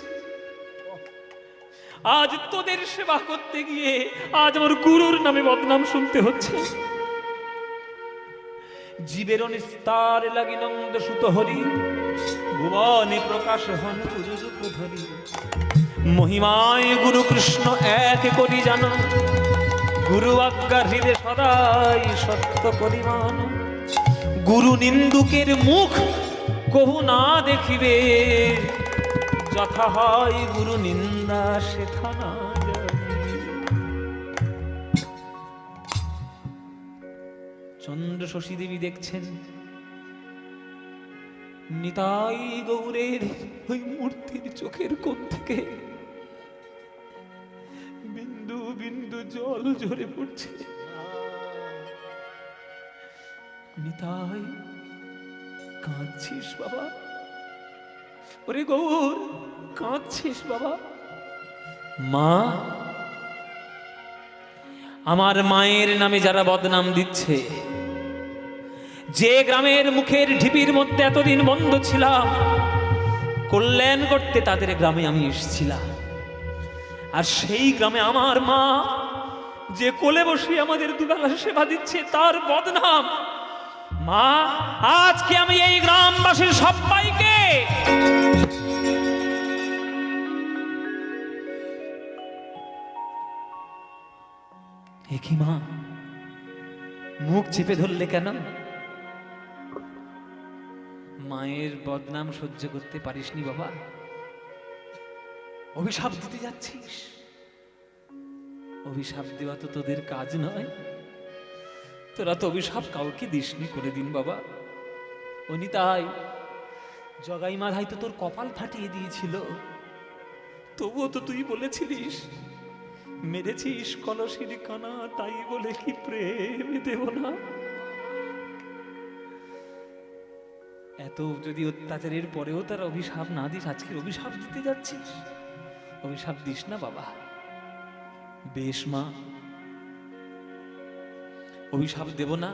আজ তোদের সেবা করতে গিয়ে আজ আমার গুরুর নামে বদনাম শুনতে হচ্ছে। জীবের নিস্তার লাগি নন্দ সুত হরি, ভুবনে প্রকাশ হন গুরু রূপ ধরি। মহিমায় গুরু কৃষ্ণ এক করি জানো, গুরু আজ্ঞা হৃদে সদাই সত্য পরিমাণ। গুরু নিন্দুকের মুখ কহু না দেখিবে, যথা হয় গুরু নিন্দা সেথা না জানিবে। চন্দ্রশশী দেবী দেখছেন নিতাই গৌরের ওই মূর্তির চোখের কোণ থেকে বিন্দু বিন্দু জল ঝরে পড়ছে। নিতাই, কাঁদছিস বাবা? ওরে গৌর, কাঁদছিস বাবা? মা, আমার মায়ের নামে যারা বদনাম দিচ্ছে, যে গ্রামের মুখের ঢিপির মধ্যে এতদিন বন্ধ ছিলাম, কল্যাণ করতে তাদের গ্রামে আমি এসেছিলাম। আর সেই গ্রামে আমার মা যে কোলে বসে আমাদের দুবেলা সেবা দিচ্ছে, তার বদনাম। মা, আজকে আমি এই গ্রামবাসীর সবাইকে একই মা, মুখ চেপে ধরলে কেন? মায়ের বদনাম সহ্য করতে পারিসনি বাবা? অভিশাপ দিতে যাচ্ছিস? অভিশাপ দেওয়া তো তোদের কাজ নয়। তোরা তো অভিশাপ কাউকে দিসনি করে দিন বাবা। অনিতাই, জগাই মাধাই তো তোর কপাল ফাটিয়ে দিয়েছিল, তবুও তো তুই বলেছিলিস মেরেছিস কলসির কানা, তাই বলে কি প্রেম দেব না? এত যদি অত্যাচারের পরেও তার অভিশাপ না দিস, আজকের অভিশাপ দিতে যাচ্ছিস? অভিশাপ দিস না বাবা। বেশ মা, অভিশাপ দেব না,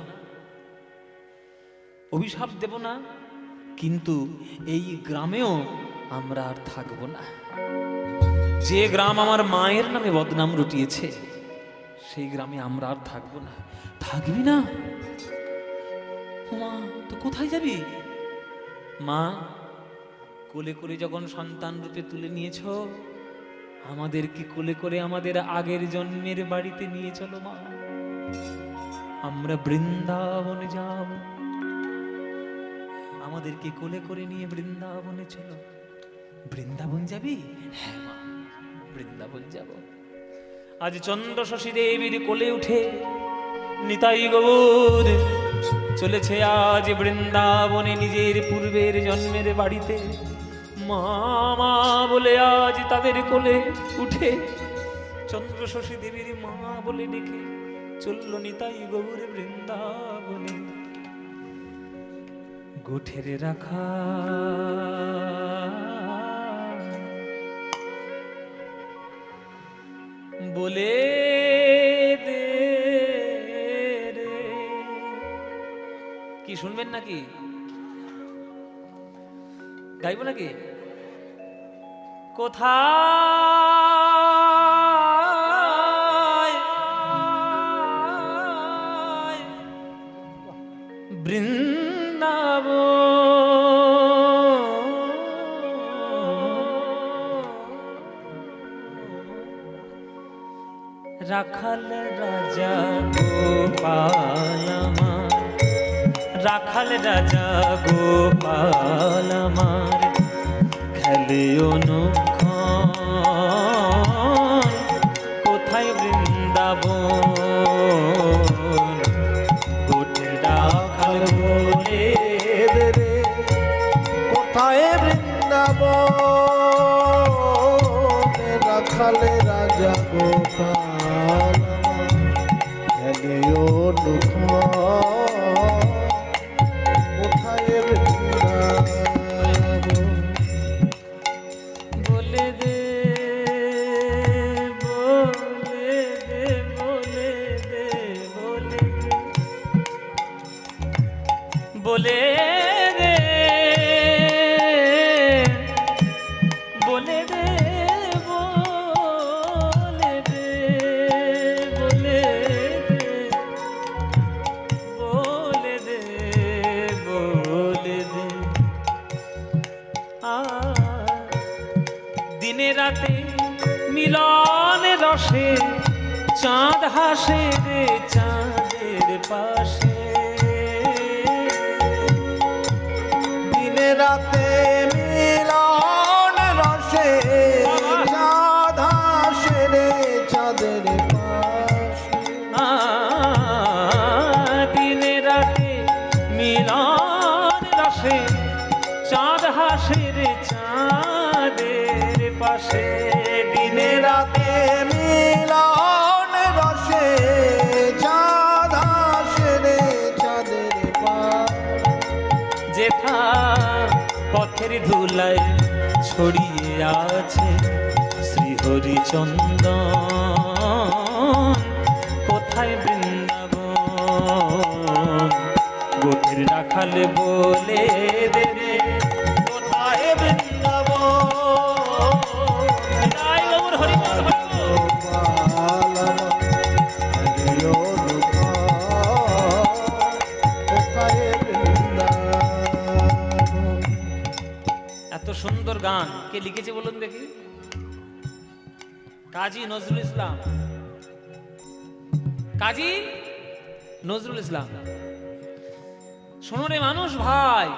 অভিশাপ দেব না, কিন্তু এই গ্রামেও আমরা আর থাকব না। যে গ্রাম আমার মায়ের নামে বদনাম রটিয়েছে, সেই গ্রামে আমরা আর থাকব না। থাকবি না? মা, তো কোথায় যাবি? মা, কোলে করে যখন সন্তান রূপে তুলে নিয়েছ, আমাদেরকে কোলে করে আমাদের আগের জন্মের বাড়িতে নিয়ে চলো মা। আমরা বৃন্দাবনে যাব। আমাদেরকে কোলে করে নিয়ে বৃন্দাবনে চলো। বৃন্দাবন যাবি? হ্যাঁ মা, বৃন্দাবন যাব। আজ চন্দ্রশশী দেবীর কোলে উঠে নিতাই গৌর চলেছে আজ বৃন্দাবনে, নিজের পূর্বের জন্মের বাড়িতে। মা বলে আজ তাদের কোলে উঠে চন্দ্রশশী দেবীর মা বলে ডেকে চলল নিতাই গৌর বৃন্দাবনে। গোঠের রাখা বলে দে রে। কি শুনবেন নাকি? গাইব নাকি? কোথায় রাখাল রাজা গোপাল আমার, রাখাল রাজা গোপাল আমার, খেলে অনুক্ষণ কোথায় বৃন্দাবন, গোটে রাখাল বলে দে রে কোথায় বৃন্দাবন, রাখালে রাজা গোপাল খেলিও দুঃখ কোথায় বৃন্দাবন। বলে দে বলে দে বলে দে বলে দে বলে দে বলে দে বলে দে বলে দে দিনে রাতে মিলন রসে চাঁদ হাসে রে চাঁদের পাশে, দিনে রাতে মিলন রসে চাঁদ হাসে রে চাঁদের পাশে। দিনে রাতে মিলন রসে চাঁদ হাসে রে চাঁদের পাশে, দিনে রাতে মিলন রসে চাঁদ হাসে রে চাঁদের পাশে। যেথা পথের ধুলায় ছড়িয়ে আছে শ্রীহরিচন্দন, কোথায় বৃন্দাবন, গোপের রাখাল বলে দে রে কোথায় বৃন্দাবন। জয় গৌর হরি বল, হরি বল। গোপাল খেলিও দুঃখ কোথায় বৃন্দাবন। এত সুন্দর গান কে লিখেছে বলুন দেখি? কাজী নজরুল ইসলাম। কাজী নজরুল ইসলাম। শোনো রে মানুষ ভাই,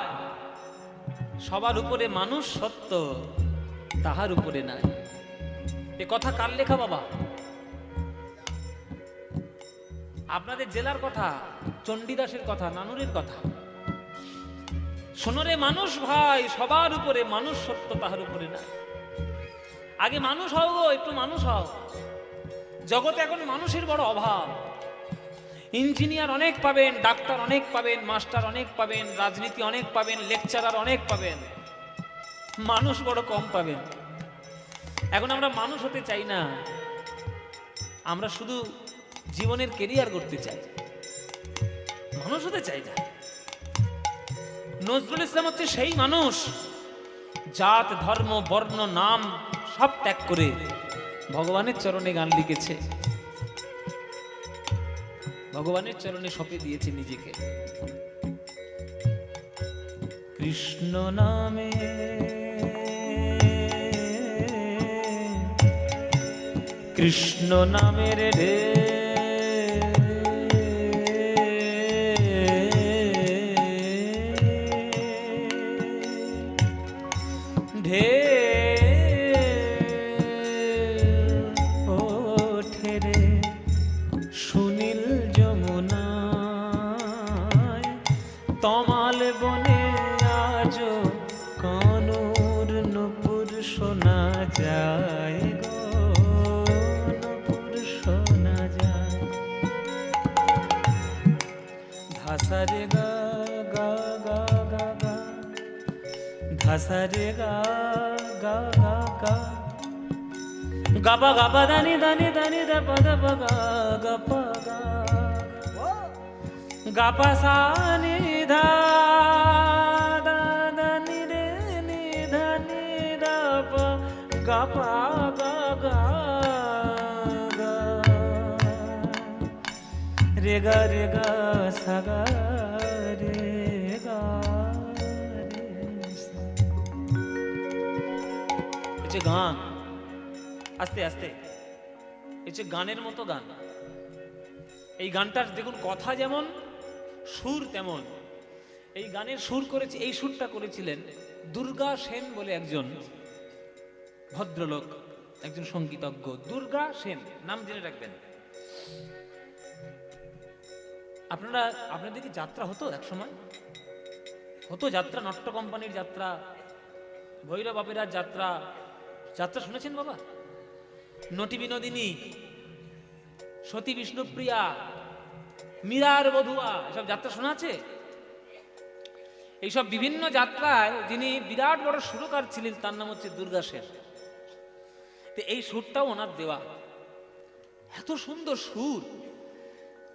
সবার উপরে মানুষ সত্য, তাহার উপরে নাই। এ কথা কার লেখা বাবা? আপনাদের জেলার কথা, চণ্ডীদাসের কথা, নানুরের কথা। শোনো রে মানুষ ভাই, সবার উপরে মানুষ সত্য, তাহার উপরে নাই। আগে মানুষ হও গো, একটু মানুষ হও। জগতে এখন মানুষের বড় অভাব। ইঞ্জিনিয়ার অনেক পাবেন, ডাক্তার অনেক পাবেন, মাস্টার অনেক পাবেন, রাজনীতি অনেক পাবেন, লেকচারার অনেক পাবেন, মানুষ বড় কম পাবেন। এখন আমরা মানুষ হতে চাই না, আমরা শুধু জীবনের কেরিয়ার করতে চাই, মানুষ হতে চাই না। নজরুল ইসলাম হচ্ছে সেই মানুষ, জাত ধর্ম বর্ণ নাম সব ত্যাগ করে ভগবানের চরণে গান লিখেছে, ভগবানের চরণে সঁপে দিয়েছে নিজেকে। কৃষ্ণ নামে কৃষ্ণ নামের রে ওঠে রে সুনীল যমুনায়, তমাল বনে আজ কানুর নূপুর শোনা যায় গো, নূপুর শোনা যায়। ধাসারে গা গা গা গা গা, ধাসারে গা গা গা গা, গাপা গাপা দানি দানি দানি দা পা দা পা গা গাপা গা, গাপা সা নি ধা দা দা নি রে নি ধা নি দা পা গাপা গা গা গা, রে গা সা গা রে। হচ্ছে গান। আস্তে আস্তে এই হচ্ছে গানের মতো গান। এই গানটার দেখুন কথা যেমন, সুর তেমন। এই গানের সুর করেছে, এই সুরটা করেছিলেন দুর্গা সেন বলে একজন ভদ্রলোক, একজন সঙ্গীতজ্ঞ। দুর্গা সেন নাম জেনে রাখবেন। আপনাদের কি যাত্রা হতো এক সময়? হতো যাত্রা, নট্য কোম্পানির যাত্রা, ভৈরব অপেরার যাত্রা। যাত্রা শুনেছেন বাবা? নটি বিনোদিনী, সতী বিষ্ণুপ্রিয়া, মীরার বধুয়া, এসব যাত্রা শোনা আছে? এইসব বিভিন্ন যাত্রায় যিনি বিরাট বড় সুরকার ছিলেন তার নাম হচ্ছে দুর্গা সেন। তো এই সুরটাও ওনার দেওয়া। এত সুন্দর সুর,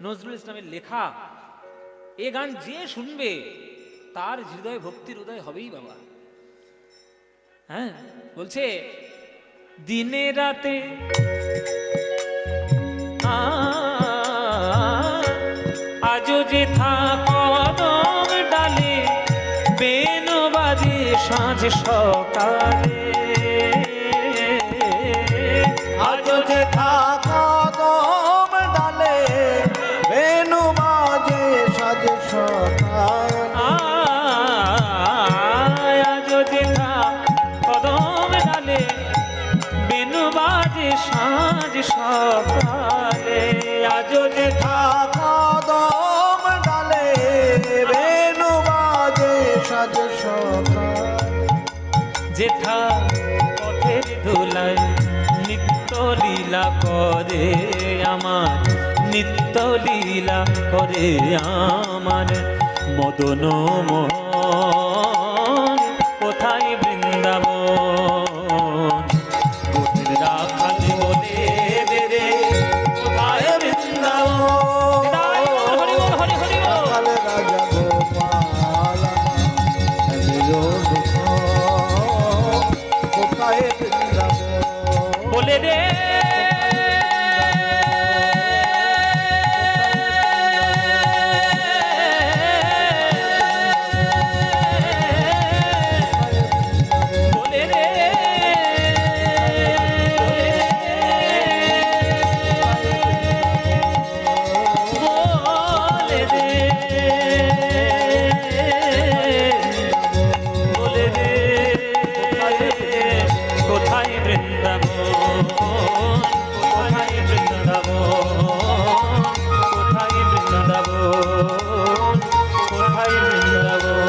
নজরুল ইসলামের লেখা। এ গান যে শুনবে তার হৃদয় ভক্তির উদয় হবেই বাবা। হ্যাঁ, বলছে দিনে রাতে আজো যে কদম ডালে বেন বাজে সাঁঝ সকালে। আজো যে কদম ডালে বেনু বাজে সাজ সকালে। আজো যে কদম ডালে বেন বাজে সাঁঝ সকালে। আজো যে কদম ডালে বেনু বাজে সাজ সকালে। যেথা পথের ধুলায় নিত্য লীলা করে আমার, নিত্য লীলা করে আমার মদন মোহন। কোথায় বৃন্দাবন গোপের রাখাল বলে দে রে, কোথায় বৃন্দাবন। হরি বল, হরি হরি বল। রাখাল রাজা গোপাল হরিও দুঃখ কোথায় বৃন্দাবন। বলে দে বলে রে বলে দে বলে দে কোথায় বৃন্দাবন, কোথায় বৃন্দাবন, কোথায় বৃন্দাবন, কোথায় বৃন্দাবন, কোথায় বৃন্দাবন।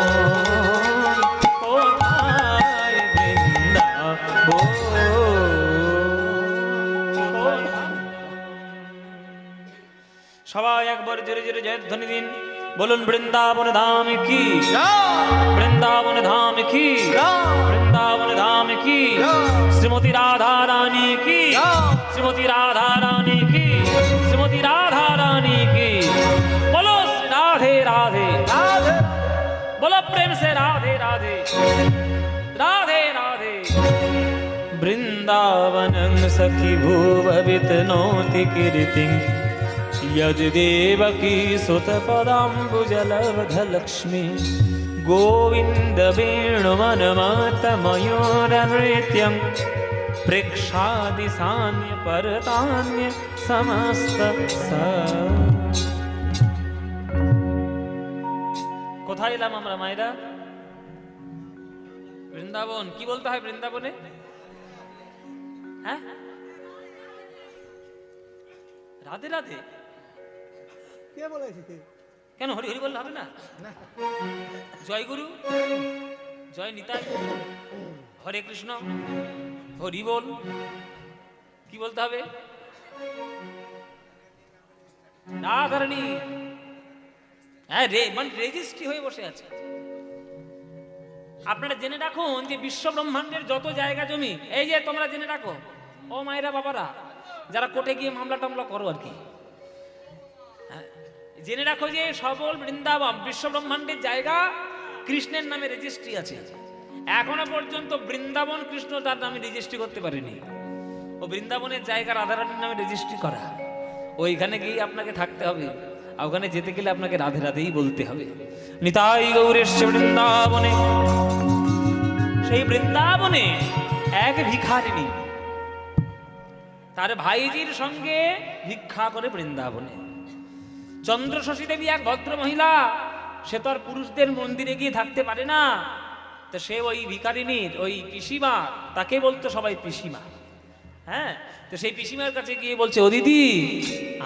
সবাই একবার জোরে জোরে জয়ধ্বনি দিন, বলুন বৃন্দাবন ধাম কি, বৃন্দাবন ধাম কি, বৃন্দাবন ধাম কি, শ্রীমতী রাধা রানী কি, শ্রীমতী রাধা রানী কি, শ্রীমতী রাধা রানী কি। বলো রাধে রাধে, बोलो प्रेम से राधे राधे, राधे राधे। वृंदावनं सखी भुववित नोति कीर्तिं यद देवकी सुत पदाम्बुजलवधलक्ष्मी गोविन्द वेणुवनमात मयूरनृत्यं प्रेक्षादि सान्य परतान्य समस्त सा। কোথায় এলাম আমরা মায়েরা? বৃন্দাবন। কি বলতে হয় বৃন্দাবনে? হ্যাঁ, রাধে রাধে। কে বলেছে? কেন হরি হরি বললে হবে না? জয় গুরু, জয় নিতাই, হরে কৃষ্ণ, হরি বল। কি বলতে হবে? রাধারানী হ্যাঁ মানে রেজিস্ট্রি হয়ে বসে আছে। আপনারা জেনে রাখুন যে বিশ্ব ব্রহ্মাণ্ডের যত জায়গা জমি, এই যে তোমরা জেনে রাখো ও মায়েরা বাবারা যারা কোর্টে গিয়ে মামলা টামলা করো আর কি, জেনে রাখো যে সবল বৃন্দাবন বিশ্ব ব্রহ্মাণ্ডের জায়গা কৃষ্ণের নামে রেজিস্ট্রি আছে। এখনো পর্যন্ত বৃন্দাবন কৃষ্ণ তার নামে রেজিস্ট্রি করতে পারেনি। ও বৃন্দাবনের জায়গা রাধারানীর নামে রেজিস্ট্রি করা, ওইখানে গিয়ে আপনাকে থাকতে হবে। আর ওখানে যেতে গেলে আপনাকে রাধে রাধেই বলতে হবে। নিতাই গৌরেশ বৃন্দাবনে, সেই বৃন্দাবনে এক ভিখারিনী তার ভাইজির সঙ্গে ভিক্ষা করে বৃন্দাবনে। চন্দ্রশশী দেবী এক ভদ্র মহিলা, সে তো আর পুরুষদের মন্দিরে গিয়ে থাকতে পারে না, তো সে ওই ভিখারিনীর ওই পিসিমা, তাকে বলতো সবাই পিসিমা। হ্যাঁ, তো সেই পিসিমার কাছে গিয়ে বলছে, ও দিদি,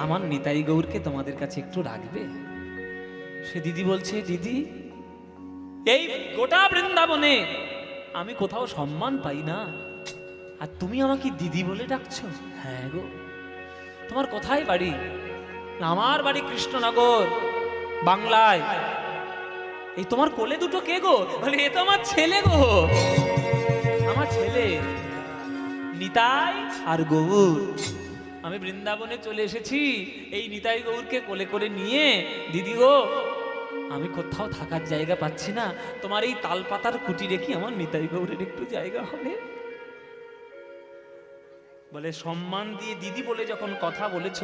আমার নিতাই গৌরকে তোমাদের কাছে একটু রাখবে? সে দিদি বলছে, দিদি, এই গোটা বৃন্দাবনে আমি কোথাও সম্মান পাই না, আর তুমি আমাকে দিদি বলে ডাকছো? হ্যাঁ গো। তোমার কোথায় বাড়ি? আমার বাড়ি কৃষ্ণনগর, বাংলায়। এই তোমার কোলে দুটো কে গো? বলে, এ তো আমার ছেলে গো, আমার ছেলে নিতাই আর গৌর। আমি বৃন্দাবনে চলে এসেছি এই নিতাই গৌরকে কোলে করে নিয়ে। দিদি গো, আমি কোথাও থাকার জায়গা পাচ্ছি না, তোমার এই তালপাতার কুটি রেখে আমার নিতাই গৌরের একটু জায়গা হবে? বলে, সম্মান দিয়ে দিদি বলে যখন কথা বলেছ,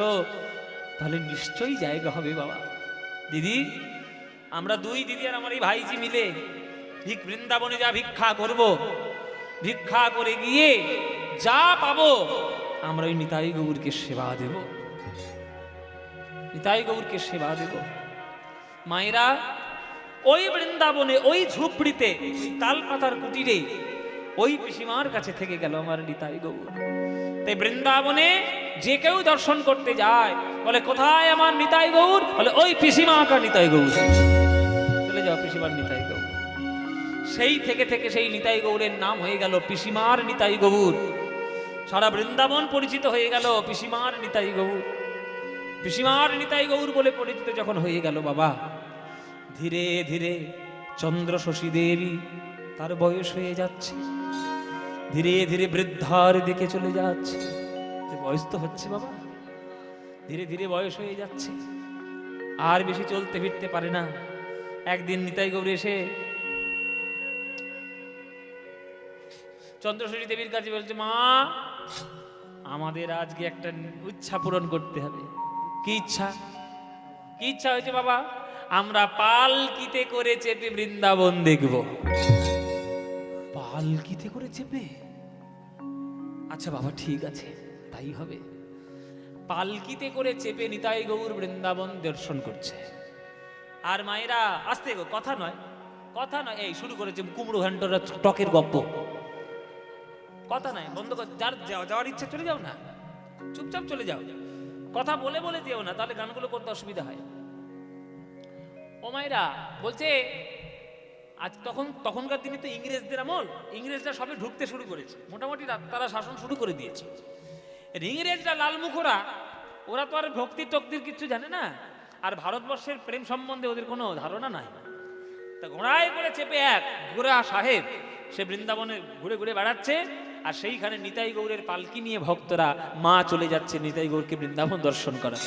তাহলে নিশ্চয়ই জায়গা হবে বাবা। দিদি, আমরা দুই দিদি আর আমার এই ভাইজি মিলে বৃন্দাবনে যা ভিক্ষা করব, ভিক্ষা করে গিয়ে যা পাবো আমরা ওই নিতাই গৌরকে সেবা দেব, নিতাই গৌরকে সেবা দেব। মায়েরা, ওই বৃন্দাবনে ওই ঝুপড়িতে তালপাতার কুটিরে ওই পিসিমার কাছে থেকে গেল আমার নিতাই গৌর। তাই বৃন্দাবনে যে কেউ দর্শন করতে যায়, বলে, কোথায় আমার নিতাই গৌর? বলে, ওই পিসিমা আঁকা নিতাই গৌর। চলে যাও পিসিমার নিতাই গৌর। সেই থেকে থেকে সেই নিতাই গৌরের নাম হয়ে গেল পিসিমার নিতাই গৌর। সারা বৃন্দাবন পরিচিত হয়ে গেল পিসিমার নিতাই গৌর। পিসিমার নিতাই গৌর বলে পরিচিত যখন হয়ে গেল বাবা, ধীরে ধীরে চন্দ্রশশী দেবী, তার বয়স হয়ে যাচ্ছে, ধীরে ধীরে বৃদ্ধার দিকে চলে যাচ্ছে। বয়স তো হচ্ছে বাবা, ধীরে ধীরে বয়স হয়ে যাচ্ছে, আর বেশি চলতে ফিরতে পারে না। একদিন নিতাই গৌর এসে চন্দ্রশশী দেবীর কাছে বলছে, মা, আমাদের আজকে একটা ইচ্ছা পূরণ করতে হবে। কি ইচ্ছা? কি ইচ্ছা হয়েছে বাবা? আমরা পালকিতে করে চেপে বৃন্দাবন দেখব। পালকিতে করে চেপে? আচ্ছা বাবা, ঠিক আছে, তাই হবে। পালকিতে করে চেপে নিতাই গৌর বৃন্দাবন দর্শন করছে। আর মায়েরা, আস্তে গো, কথা নয়, কথা নয়, এই শুরু করেছে কুমড়ো ঘন্টার টকের গপ্প। কথা নাই, বন্ধ কর। যার যাওয়ার ইচ্ছা চলে যাও না, চুপচাপ চলে যাও, কথা বলে বলে যেও না, তাহলে গানগুলো করতে অসুবিধা হয়। ও মায়েরা বলছে, আজ তখনকার দিনে তো ইংরেজদের আমল, ইংরেজরা সবে ঢুকতে শুরু করেছে, মোটামুটি তারা শাসন শুরু করে দিয়েছে। ইংরেজরা লালমুখরা, ওরা তো আর ভক্তি টক্তির কিছু জানে না, আর ভারতবর্ষের প্রেম সম্বন্ধে ওদের কোনো ধারণা নাই। তা ঘোড়ায় করে চেপে এক ঘোড়া সাহেব সে বৃন্দাবনে ঘুরে ঘুরে বেড়াচ্ছে, আর সেইখানে নিতাই গৌরের পালকি নিয়ে ভক্তরা মা চলে যাচ্ছে নিতাই গৌরকে বৃন্দাবন দর্শন করা।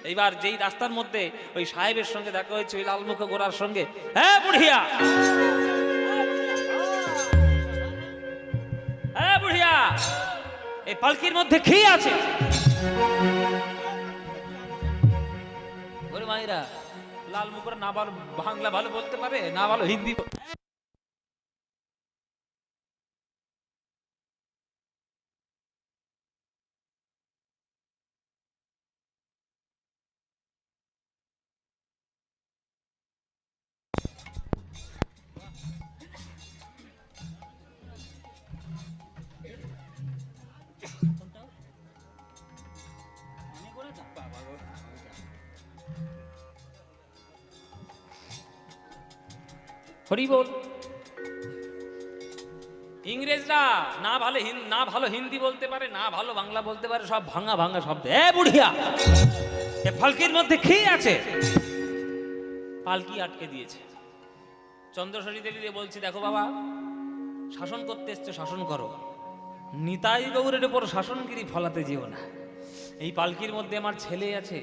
এইবার যেই রাস্তার মধ্যে ওই সাহেবের সঙ্গে দেখা হয়েছে, ওই লালমুখ গোড়ার সঙ্গে, হ্যাঁ বুড়িয়া, হ্যাঁ বুড়িয়া, এই পালকির মধ্যে কি আছে? ওরে মায়েরা, লালমুখরা না বাংলা ভালো বলতে পারে, না ভালো হিন্দি। হরি বল। ইংরেজরা না ভালো হিন্দি বলতে পারে, না ভালো বাংলা বলতে পারে, সব ভাঙা ভাঙা শব্দ। এ বুড়িয়া, এ পালকির মধ্যে কি আছে? পালকি আটকে দিয়েছে। চন্দ্রশরী দেবী বলছি, দেখো বাবা, শাসন করতে এসছো, শাসন করো, নিতাই গৌরের উপর শাসনগিরি ফলাতে যেও না। এই পালকির মধ্যে আমার ছেলে আছে,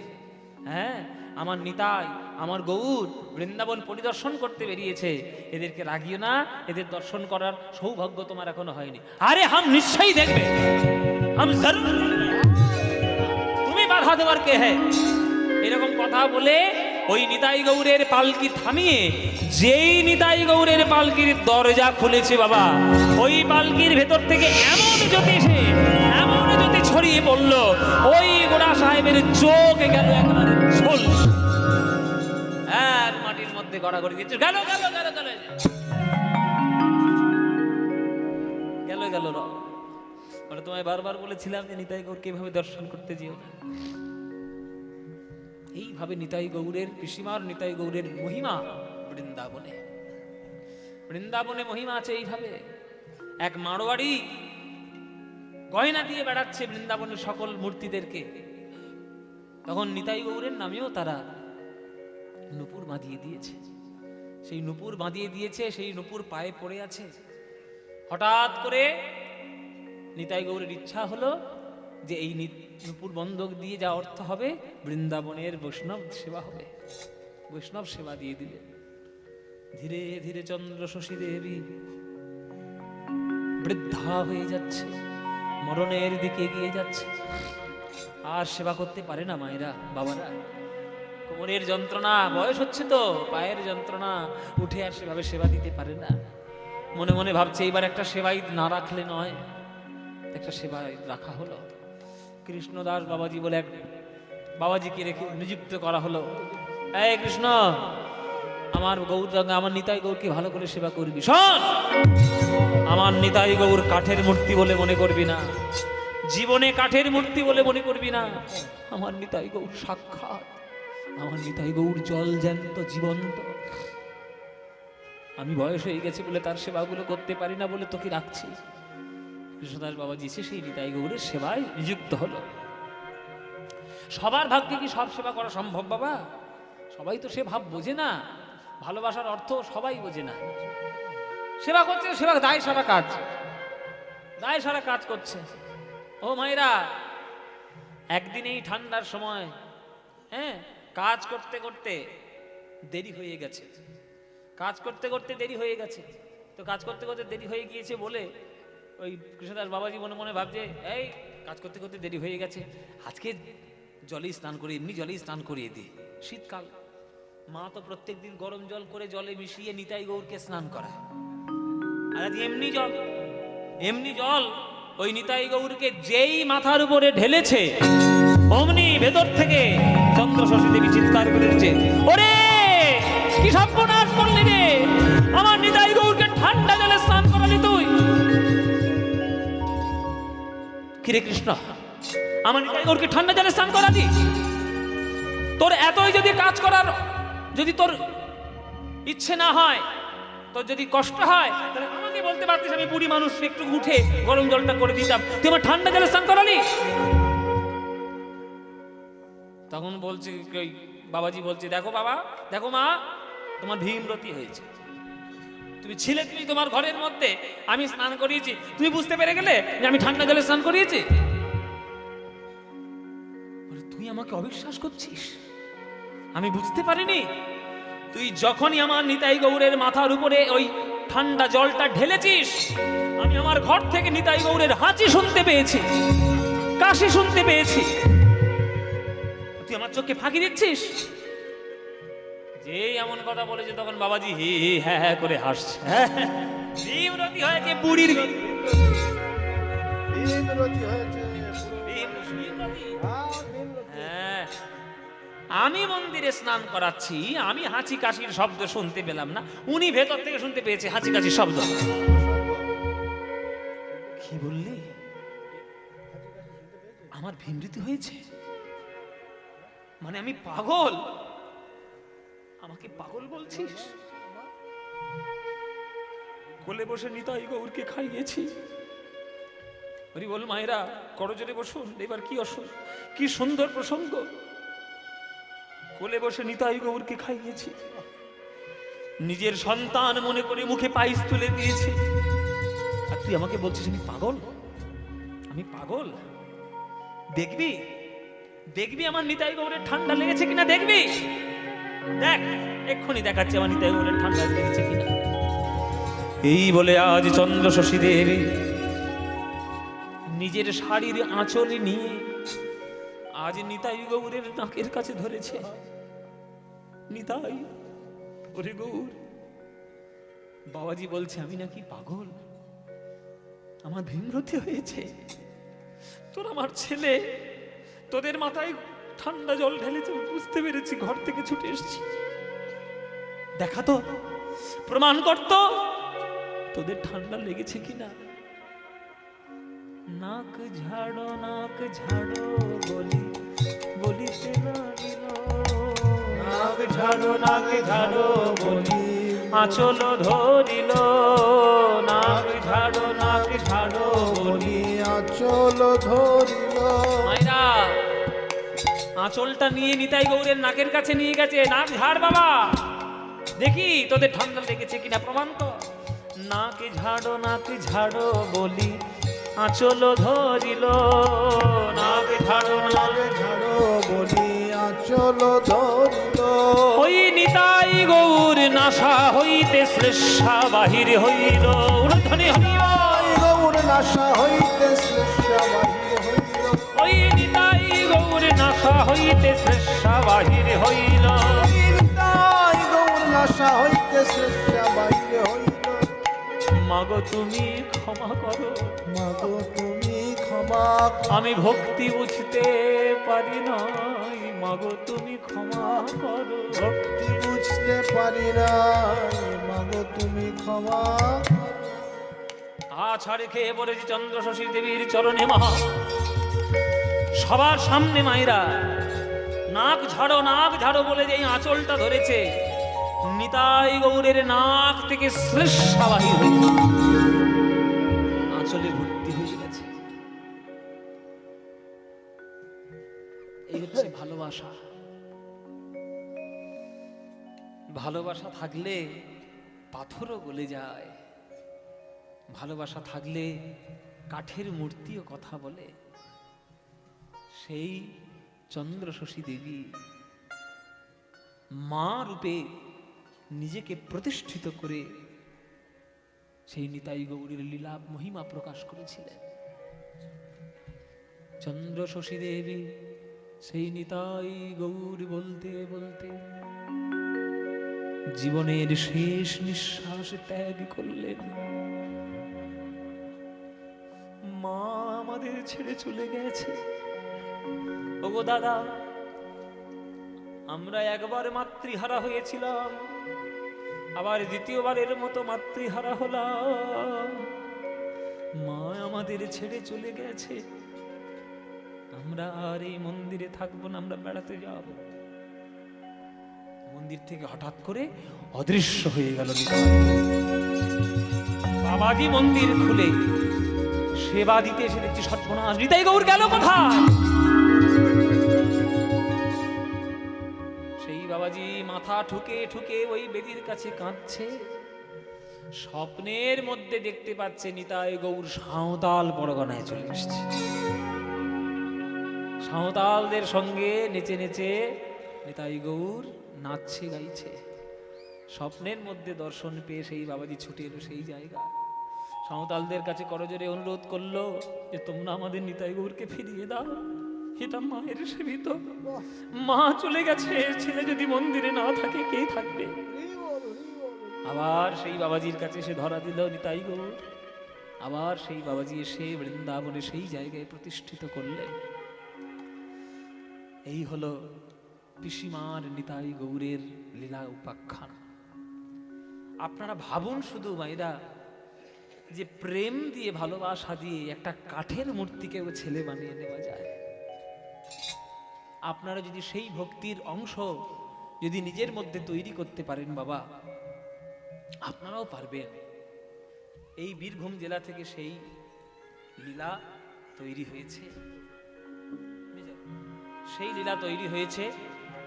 হ্যাঁ, আমার নিতাই, আমার গৌর বৃন্দাবন পরিদর্শন করতে বেরিয়েছে, এদেরকে রাগিও না, এদের দর্শন করার সৌভাগ্য তোমার এখনো হয়নি। আরে হাম নিশ্চয়ই দেখবে, হাম জরুর দেখবে, তুমি বাধা দেওয়ার কে হ্যাঁ? এরকম কথা বলে ওই নিতাই গৌরের পালকি থামিয়ে যেই নিতাই গৌরের পালকির দরজা খুলেছে বাবা, ওই পালকির ভেতর থেকে এমন জ্যোতি ছড়িয়ে পড়ল, ওই গোড়া সাহেবের চোখ গেল একেবারে ঝোল, আর মাটির মধ্যে গড়াগড়ি দিচ্ছে, গেল গেল গেল গেল গেল গেল র। ওটা তোমায় বারবার বলেছিলাম যে নিতাই গৌরকে এভাবে দর্শন করতে যেও না। এইভাবে নিতাই গৌরের পিসিমার নিতাই গৌরের মহিমা বৃন্দাবনে, বৃন্দাবনে মহিমা আছে এইভাবে। এক মারোয়াড়ি গয়না দিয়ে বেড়াচ্ছে বৃন্দাবনের সকল মূর্তিদেরকে, তখন নিতাই গৌরের নামেও তারা নূপুর বাঁধিয়ে দিয়েছে। সেই নূপুর বাঁধিয়ে দিয়েছে, সেই নূপুর পায়ে পড়ে আছে। হঠাৎ করে নিতাই গৌরের ইচ্ছা হলো যে এই নূপুর বন্ধক দিয়ে যা অর্থ হবে বৃন্দাবনের বৈষ্ণব সেবা হবে, বৈষ্ণব সেবা দিয়ে দিলে। ধীরে ধীরে চন্দ্র শশী দেবী বৃদ্ধা হয়ে যাচ্ছে, মরণের দিকে এগিয়ে যাচ্ছে, আর সেবা করতে পারে না মায়েরা বাবারা। কোমরের যন্ত্রণা, বয়স হচ্ছে তো, পায়ের যন্ত্রণা, উঠে আর সেভাবে সেবা দিতে পারে না। মনে মনে ভাবছে এইবার একটা সেবাই না রাখলে নয়, একটা সেবাই রাখা হলো। কৃষ্ণদাস বাবাজি বলে এক বাবাজিকে রেখে নিযুক্ত করা হলো, এই কৃষ্ণ, আমার গৌরঙ্গা, আমার নিতাই গৌরকে ভালো করে সেবা করবি। শোন, আমার নিতাই গৌর কাঠের মূর্তি বলে মনে করবি না, জীবনে কাঠের মূর্তি বলে মনে করবি না। আমার নিতাই গৌর সাক্ষাৎ, আমার নিতাই গৌর জল জ্যান্ত জীবন্ত। আমি বয়স হয়ে গেছে বলে তার সেবাগুলো করতে পারি না বলে তোকে রাখছি। কৃষ্ণদাস বাবাজি সেই নিতাই গৌরের সেবায় নিযুক্ত হলো। সবার ভাগ্যে কি সব সেবা করা সম্ভব বাবা? সবাই তো সে ভাব বোঝে না, ভালোবাসার অর্থ সবাই বোঝে না। সেবা করছে, সেবা দায় সারা কাজ, দায় সারা কাজ করছে। ও মায়েরা, একদিন এই ঠান্ডার সময় কাজ করতে করতে দেরি হয়ে গেছে, কাজ করতে করতে দেরি হয়ে গেছে। তো কাজ করতে করতে দেরি হয়ে গিয়েছে বলে ওই কৃষ্ণদাস বাবাজি মনে মনে ভাবছে, এই কাজ করতে করতে দেরি হয়ে গেছে, আজকে জলেই স্নান করে, এমনি জলেই স্নান করিয়ে দিই। শীতকাল, মা তো প্রত্যেকদিন গরম জল করে জলে মিশিয়ে নিতাই গৌরকে স্নান করায়, আর আজ এমনি জল ওই নিতাই গৌরকে যেই মাথার উপরে ঢেলেছে, অমনি ভেতর থেকে চন্দ্র শশী দেবী চিৎকার করে উঠছে, ওরে কি সর্বনাশ করলি রে, আমার নিতাই গৌরকে ঠান্ডা জলে স্নান করালি তুই। কিরে কৃষ্ণ, আমার নিতাই গৌরকে ঠান্ডা জলে স্নান করালি? তোর এতই যদি কাজ করার, যদি তোর ইচ্ছে না হয়, তোর যদি কষ্ট হয়, তাহলে আমাকে বলতে পারতিস, আমি বুড়ি মানুষ, একটু উঠে গরম জলটা করে দিতাম, তুই আমার ঠান্ডা জলে স্নান করালি। তখন বলছে বাবাজি বলছে, দেখো বাবা, দেখো মা, তোমার ভীমরতি হয়েছে, তুমি ছিলে, তুমি তোমার ঘরের মধ্যে, আমি স্নান করিয়েছি, তুমি বুঝতে পেরে গেলে যে আমি ঠান্ডা জলে স্নান করিয়েছি। তুই আমাকে অবিশ্বাস করছিস? আমি বুঝতে পারিনি? তুই যখনই আমার নিতাই গৌরের মাথার উপরে ওই ঠান্ডা জলটা ঢেলেছিস, আমি আমার ঘর থেকে নিতাই গৌরের হাঁচি শুনতে পেয়েছি, কাশি শুনতে পেয়েছি। তুই আমার চোখকে ফাঁকি দিচ্ছিস? যেই এমন কথা বলেছে তখন বাবাজি হি হি হ্যাঁ হ্যাঁ করে হাসছে। ভীমরতি হয়েছে, বুড়ির হ্যাঁ, আমি মন্দিরে স্নান করাচ্ছি, আমি হাঁচি কাশির শব্দ শুনতে পেলাম না, উনি ভেতর থেকে শুনতে পেয়েছে হাঁচি কাশির শব্দ। কি বললি? আমার ভীমরতি হয়েছে মানে আমি পাগল? আমাকে পাগল বলছিস? কোলে বসে নিতাই গৌরকে খাইয়েছি। হরি বল মায়েরা, করজোরে বসুন, এবার কি কি সুন্দর প্রসঙ্গ। কোলে বসে নিতাই গৌরকে খাইয়েছি, নিজের সন্তান মনে করে মুখে পায়েস তুলে দিয়েছি, আর তুই আমাকে বলছিস আমি পাগল? আমি পাগল? দেখবি দেখবি আমার নিতাই গৌরের ঠান্ডা লেগেছে কিনা, দেখবি? দেখ, এক্ষুনি দেখাচ্ছি আমার নিতাই গৌরের ঠান্ডা লেগেছে কিনা। এই বলে আজ চন্দ্র শশী দেবী নিজের শাড়ির আঁচলে নিয়ে আজ নিতাই গৌরের নাকের কাছে ধরেছে। নিতাই, ওরে গৌর, বাবাজি বলছে আমি নাকি পাগল, আমার ভীমরতি হয়েছে। তোর আমার ছেলে, তোদের মাথায় ঠান্ডা জল ঢেলেছে, বুঝতে পেরেছি, ঘর থেকে ছুটে এসেছি। দেখা তো, প্রমাণ করতো তোদের ঠান্ডা লেগেছে কিনা। নাক ঝাড়ো বলি বলিতে লাগিল, নাক ঝাড়ো বলি আঁচল ধরিল, নাক ঝাড়ো বলি আঁচল ধরিল। মায়েরা আঁচলটা নিয়ে নিতাই গৌরের নাকের কাছে নিয়ে গেছে। নাক ঝাড় বাবা, দেখি তোদের ঠান্ডা লেগেছে কিনা, প্রমাণ কর। নাক ঝাড়ো বলি আঁচল ধরিল, নাক ঝাড়ো বলি আঁচল ধরিল। ওই নিতাই গৌর নাসা হইতে শ্লেষা বাহির হইল, উর্ধ্বনি হইল। গৌর নাশা হইতে শ্লেষা বাহির হইল। ওই নিতাই গৌর নাসা হইতে শ্লেষা বাহির হইল। নিতাই গৌর নাশা হইতে শ্লেষা বাহির হইল। মাগো তুমি ক্ষমা করো, মাগো তুমি ক্ষমা করো। আমি ভক্তি বুঝতে পারি নাই, মাগো তুমি ক্ষমা করো। ভক্তি বুঝতে পারি না, মাগো তুমি ক্ষমা। ছাড়ে খেয়ে পড়েছি চন্দ্র শশী দেবীর চরণে। মা সবার সামনে মায়েরা নাক ঝাড়ো বলে যে এই আঁচলটা ধরেছে, নিতাই গৌরের নাক থেকে শ্লেষা বাহির হইল, আঁচলে ভর্তি হয়ে গেছে। এই হচ্ছে ভালোবাসা। ভালোবাসা থাকলে পাথরও গলে যায়, ভালোবাসা থাকলে কাঠের মূর্তিও কথা বলে। সেই চন্দ্র শশী দেবী মা রূপে নিজেকে প্রতিষ্ঠিত করে সেই নিতাই গৌরীর লীলা মহিমা প্রকাশ করেছিলেন। চন্দ্র শশী দেবী সেই নিতাই গৌর বলতে বলতে জীবনের শেষ নিঃশ্বাস ত্যাগ করলেন। মা আমাদের ছেড়ে চলে গেছে। ওগো দাদা, আমরা একবার মাতৃহারা হয়েছিলাম, আবার দ্বিতীয়বারের মতো মাতৃহারা হলাম। মা আমাদের ছেড়ে চলে গেছে, আমরা আর এই মন্দিরে থাকবো না, আমরা বেড়াতে যাব। মন্দির থেকে হঠাৎ করে অদৃশ্য হয়ে গেল নিতাই। বাবাজি মন্দির খুলে সেবা দিতে এসে দেখছি সর্বনাশ, নিতাই গৌর গেল কোথায়? সেই বাবাজি মাথা ঠুকে ঠুকে ওই বেদির কাছে কাঁদছে। স্বপ্নের মধ্যে দেখতে পাচ্ছে নিতাই গৌর সাঁওতাল পরগনায় চলে এসেছে। সাঁওতালদের সঙ্গে নেচে নেচে নিতাই গৌর নাচছে গাইছে। স্বপ্নের মধ্যে দর্শন পেয়ে সেই বাবাজি ছুটে এলো সেই জায়গা। সাঁওতালদের কাছে করজোরে অনুরোধ করলো যে তোমরা আমাদের নিতাই গৌরকে ফিরিয়ে দাও, এটা মায়ের সেবিত, মা চলে গেছে, ছেলে যদি মন্দিরে না থাকে কে থাকবে? আবার সেই বাবাজির কাছে সে ধরা দিল নিতাই গৌর। আবার সেই বাবাজি এসে বৃন্দাবনে সেই জায়গায় প্রতিষ্ঠিত করলেন। এই হলো পিসিমার নিতাই গৌরের লীলা উপাখ্যান। আপনারা ভাবুন শুধু মায়েরা, যে প্রেম দিয়ে ভালোবাসা দিয়ে একটা কাঠের মূর্তিকেও ছেলে বানিয়ে নেওয়া যায়। আপনারা যদি সেই ভক্তির অংশ যদি নিজের মধ্যে তৈরি করতে পারেন বাবা, আপনারাও পারবেন। এই বীরভূম জেলা থেকে সেই লীলা তৈরি হয়েছে, সেই লীলা তৈরি হয়েছে।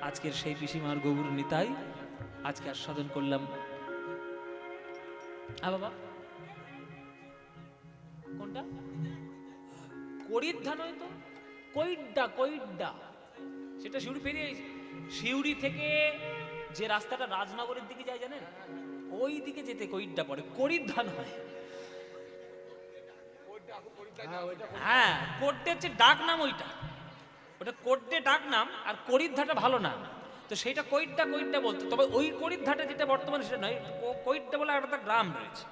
আজকের সেই পিসিমার গৌর নিতাই আজকে আস্বাদন করলাম। বাবা কোনটা? করিদ্ধা নয় তো, কৈড্ডা, কৈড্ডা। সেটা শিউড়ি পেরিয়ে, শিউড়ি থেকে যে রাস্তাটা রাজনগরের দিকে যায় জানেন, ওই দিকে যেতে কৈড্ডা পড়ে, করিদ্ধা নয়। হ্যাঁ, কোড্ডে হচ্ছে ডাক নাম, ওইটা ওটা কোড্ডে ডাক নাম, আর করিদ্ধাটা ভালো নাম। তো সেইটা কৈটটা কৈটটা বলতো, তবে ওই কৈটঘাটে যেটা বর্তমানে সেটা নয়, কৈটটা বলে একটা গ্রাম রয়েছে,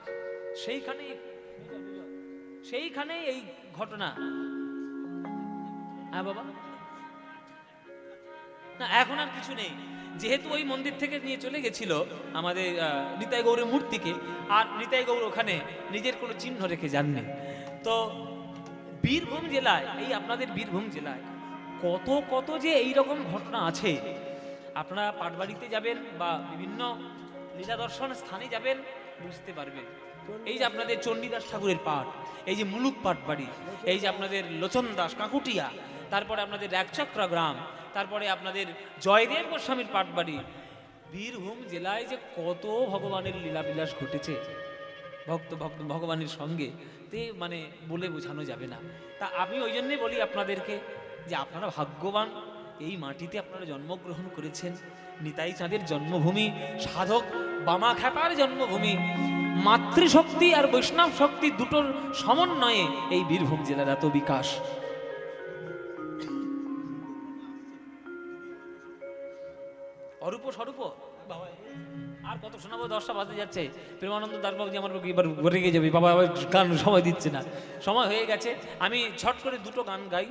সেইখানে এই ঘটনা। হ্যাঁ বাবা, না এখন আর কিছু নেই, যেহেতু ওই মন্দির থেকে নিয়ে চলে গেছিল আমাদের নিতাই গৌরের মূর্তিকে, আর নিতাই গৌর ওখানে নিজের কোনো চিহ্ন রেখে যাননি। তো বীরভূম জেলায়, এই আপনাদের বীরভূম জেলায় কত কত যে এইরকম ঘটনা আছে, আপনারা পাটবাড়িতে যাবেন বা বিভিন্ন লীলা দর্শন স্থানে যাবেন, বুঝতে পারবেন। এই যে আপনাদের চণ্ডীদাস ঠাকুরের পাট, এই যে মুলুক পাটবাড়ি, এই যে আপনাদের লোচন দাস কাকুটিয়া, তারপরে আপনাদের একচক্রা গ্রাম, তারপরে আপনাদের জয়দেব গোস্বামীর পাটবাড়ি, বীরভূম জেলায় যে কত ভগবানের লীলাবিলাস ঘটেছে ভগবানের সঙ্গে, তে মানে বলে বোঝানো যাবে না। তা আমি ওই জন্যে বলি আপনাদেরকে যে আপনারা ভাগ্যবান, এই মাটিতে আপনারা জন্মগ্রহণ করেছেন। নিতাই চাঁদের জন্মভূমি, সাধক বামা খ্যাপার জন্মভূমি, মাতৃশক্তি আর বৈষ্ণব শক্তি দুটোর সমন্বয়ে এই বীরভূম জেলার এত বিকাশ। অরূপ স্বরূপ বাবা, আর কত শোনাবো, 10টা বাজতে যাচ্ছে। প্রেমানন্দ দাসবাবু যে আমার এবার রেগে যাবে, বাবা আবার গান সময় দিচ্ছে না, সময় হয়ে গেছে। আমি ছট করে দুটো গান গাই।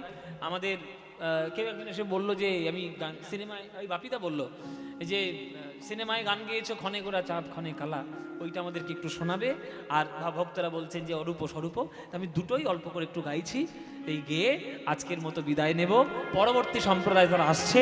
আমাদের কেউ একজন এসে বললো যে আমি গান সিনেমায়, ওই বাপিদা বললো যে সিনেমায় গান গেয়েছো ক্ষণে গোরা চাঁদ ক্ষণে কালা, ওইটা আমাদেরকে একটু শোনাবে। আর ভক্তরা বলছেন যে অরূপ স্বরূপ, আমি দুটোই অল্প করে একটু গাইছি। এই গেয়ে আজকের মতো বিদায় নেব। পরবর্তী সম্প্রদায় তারা আসছে।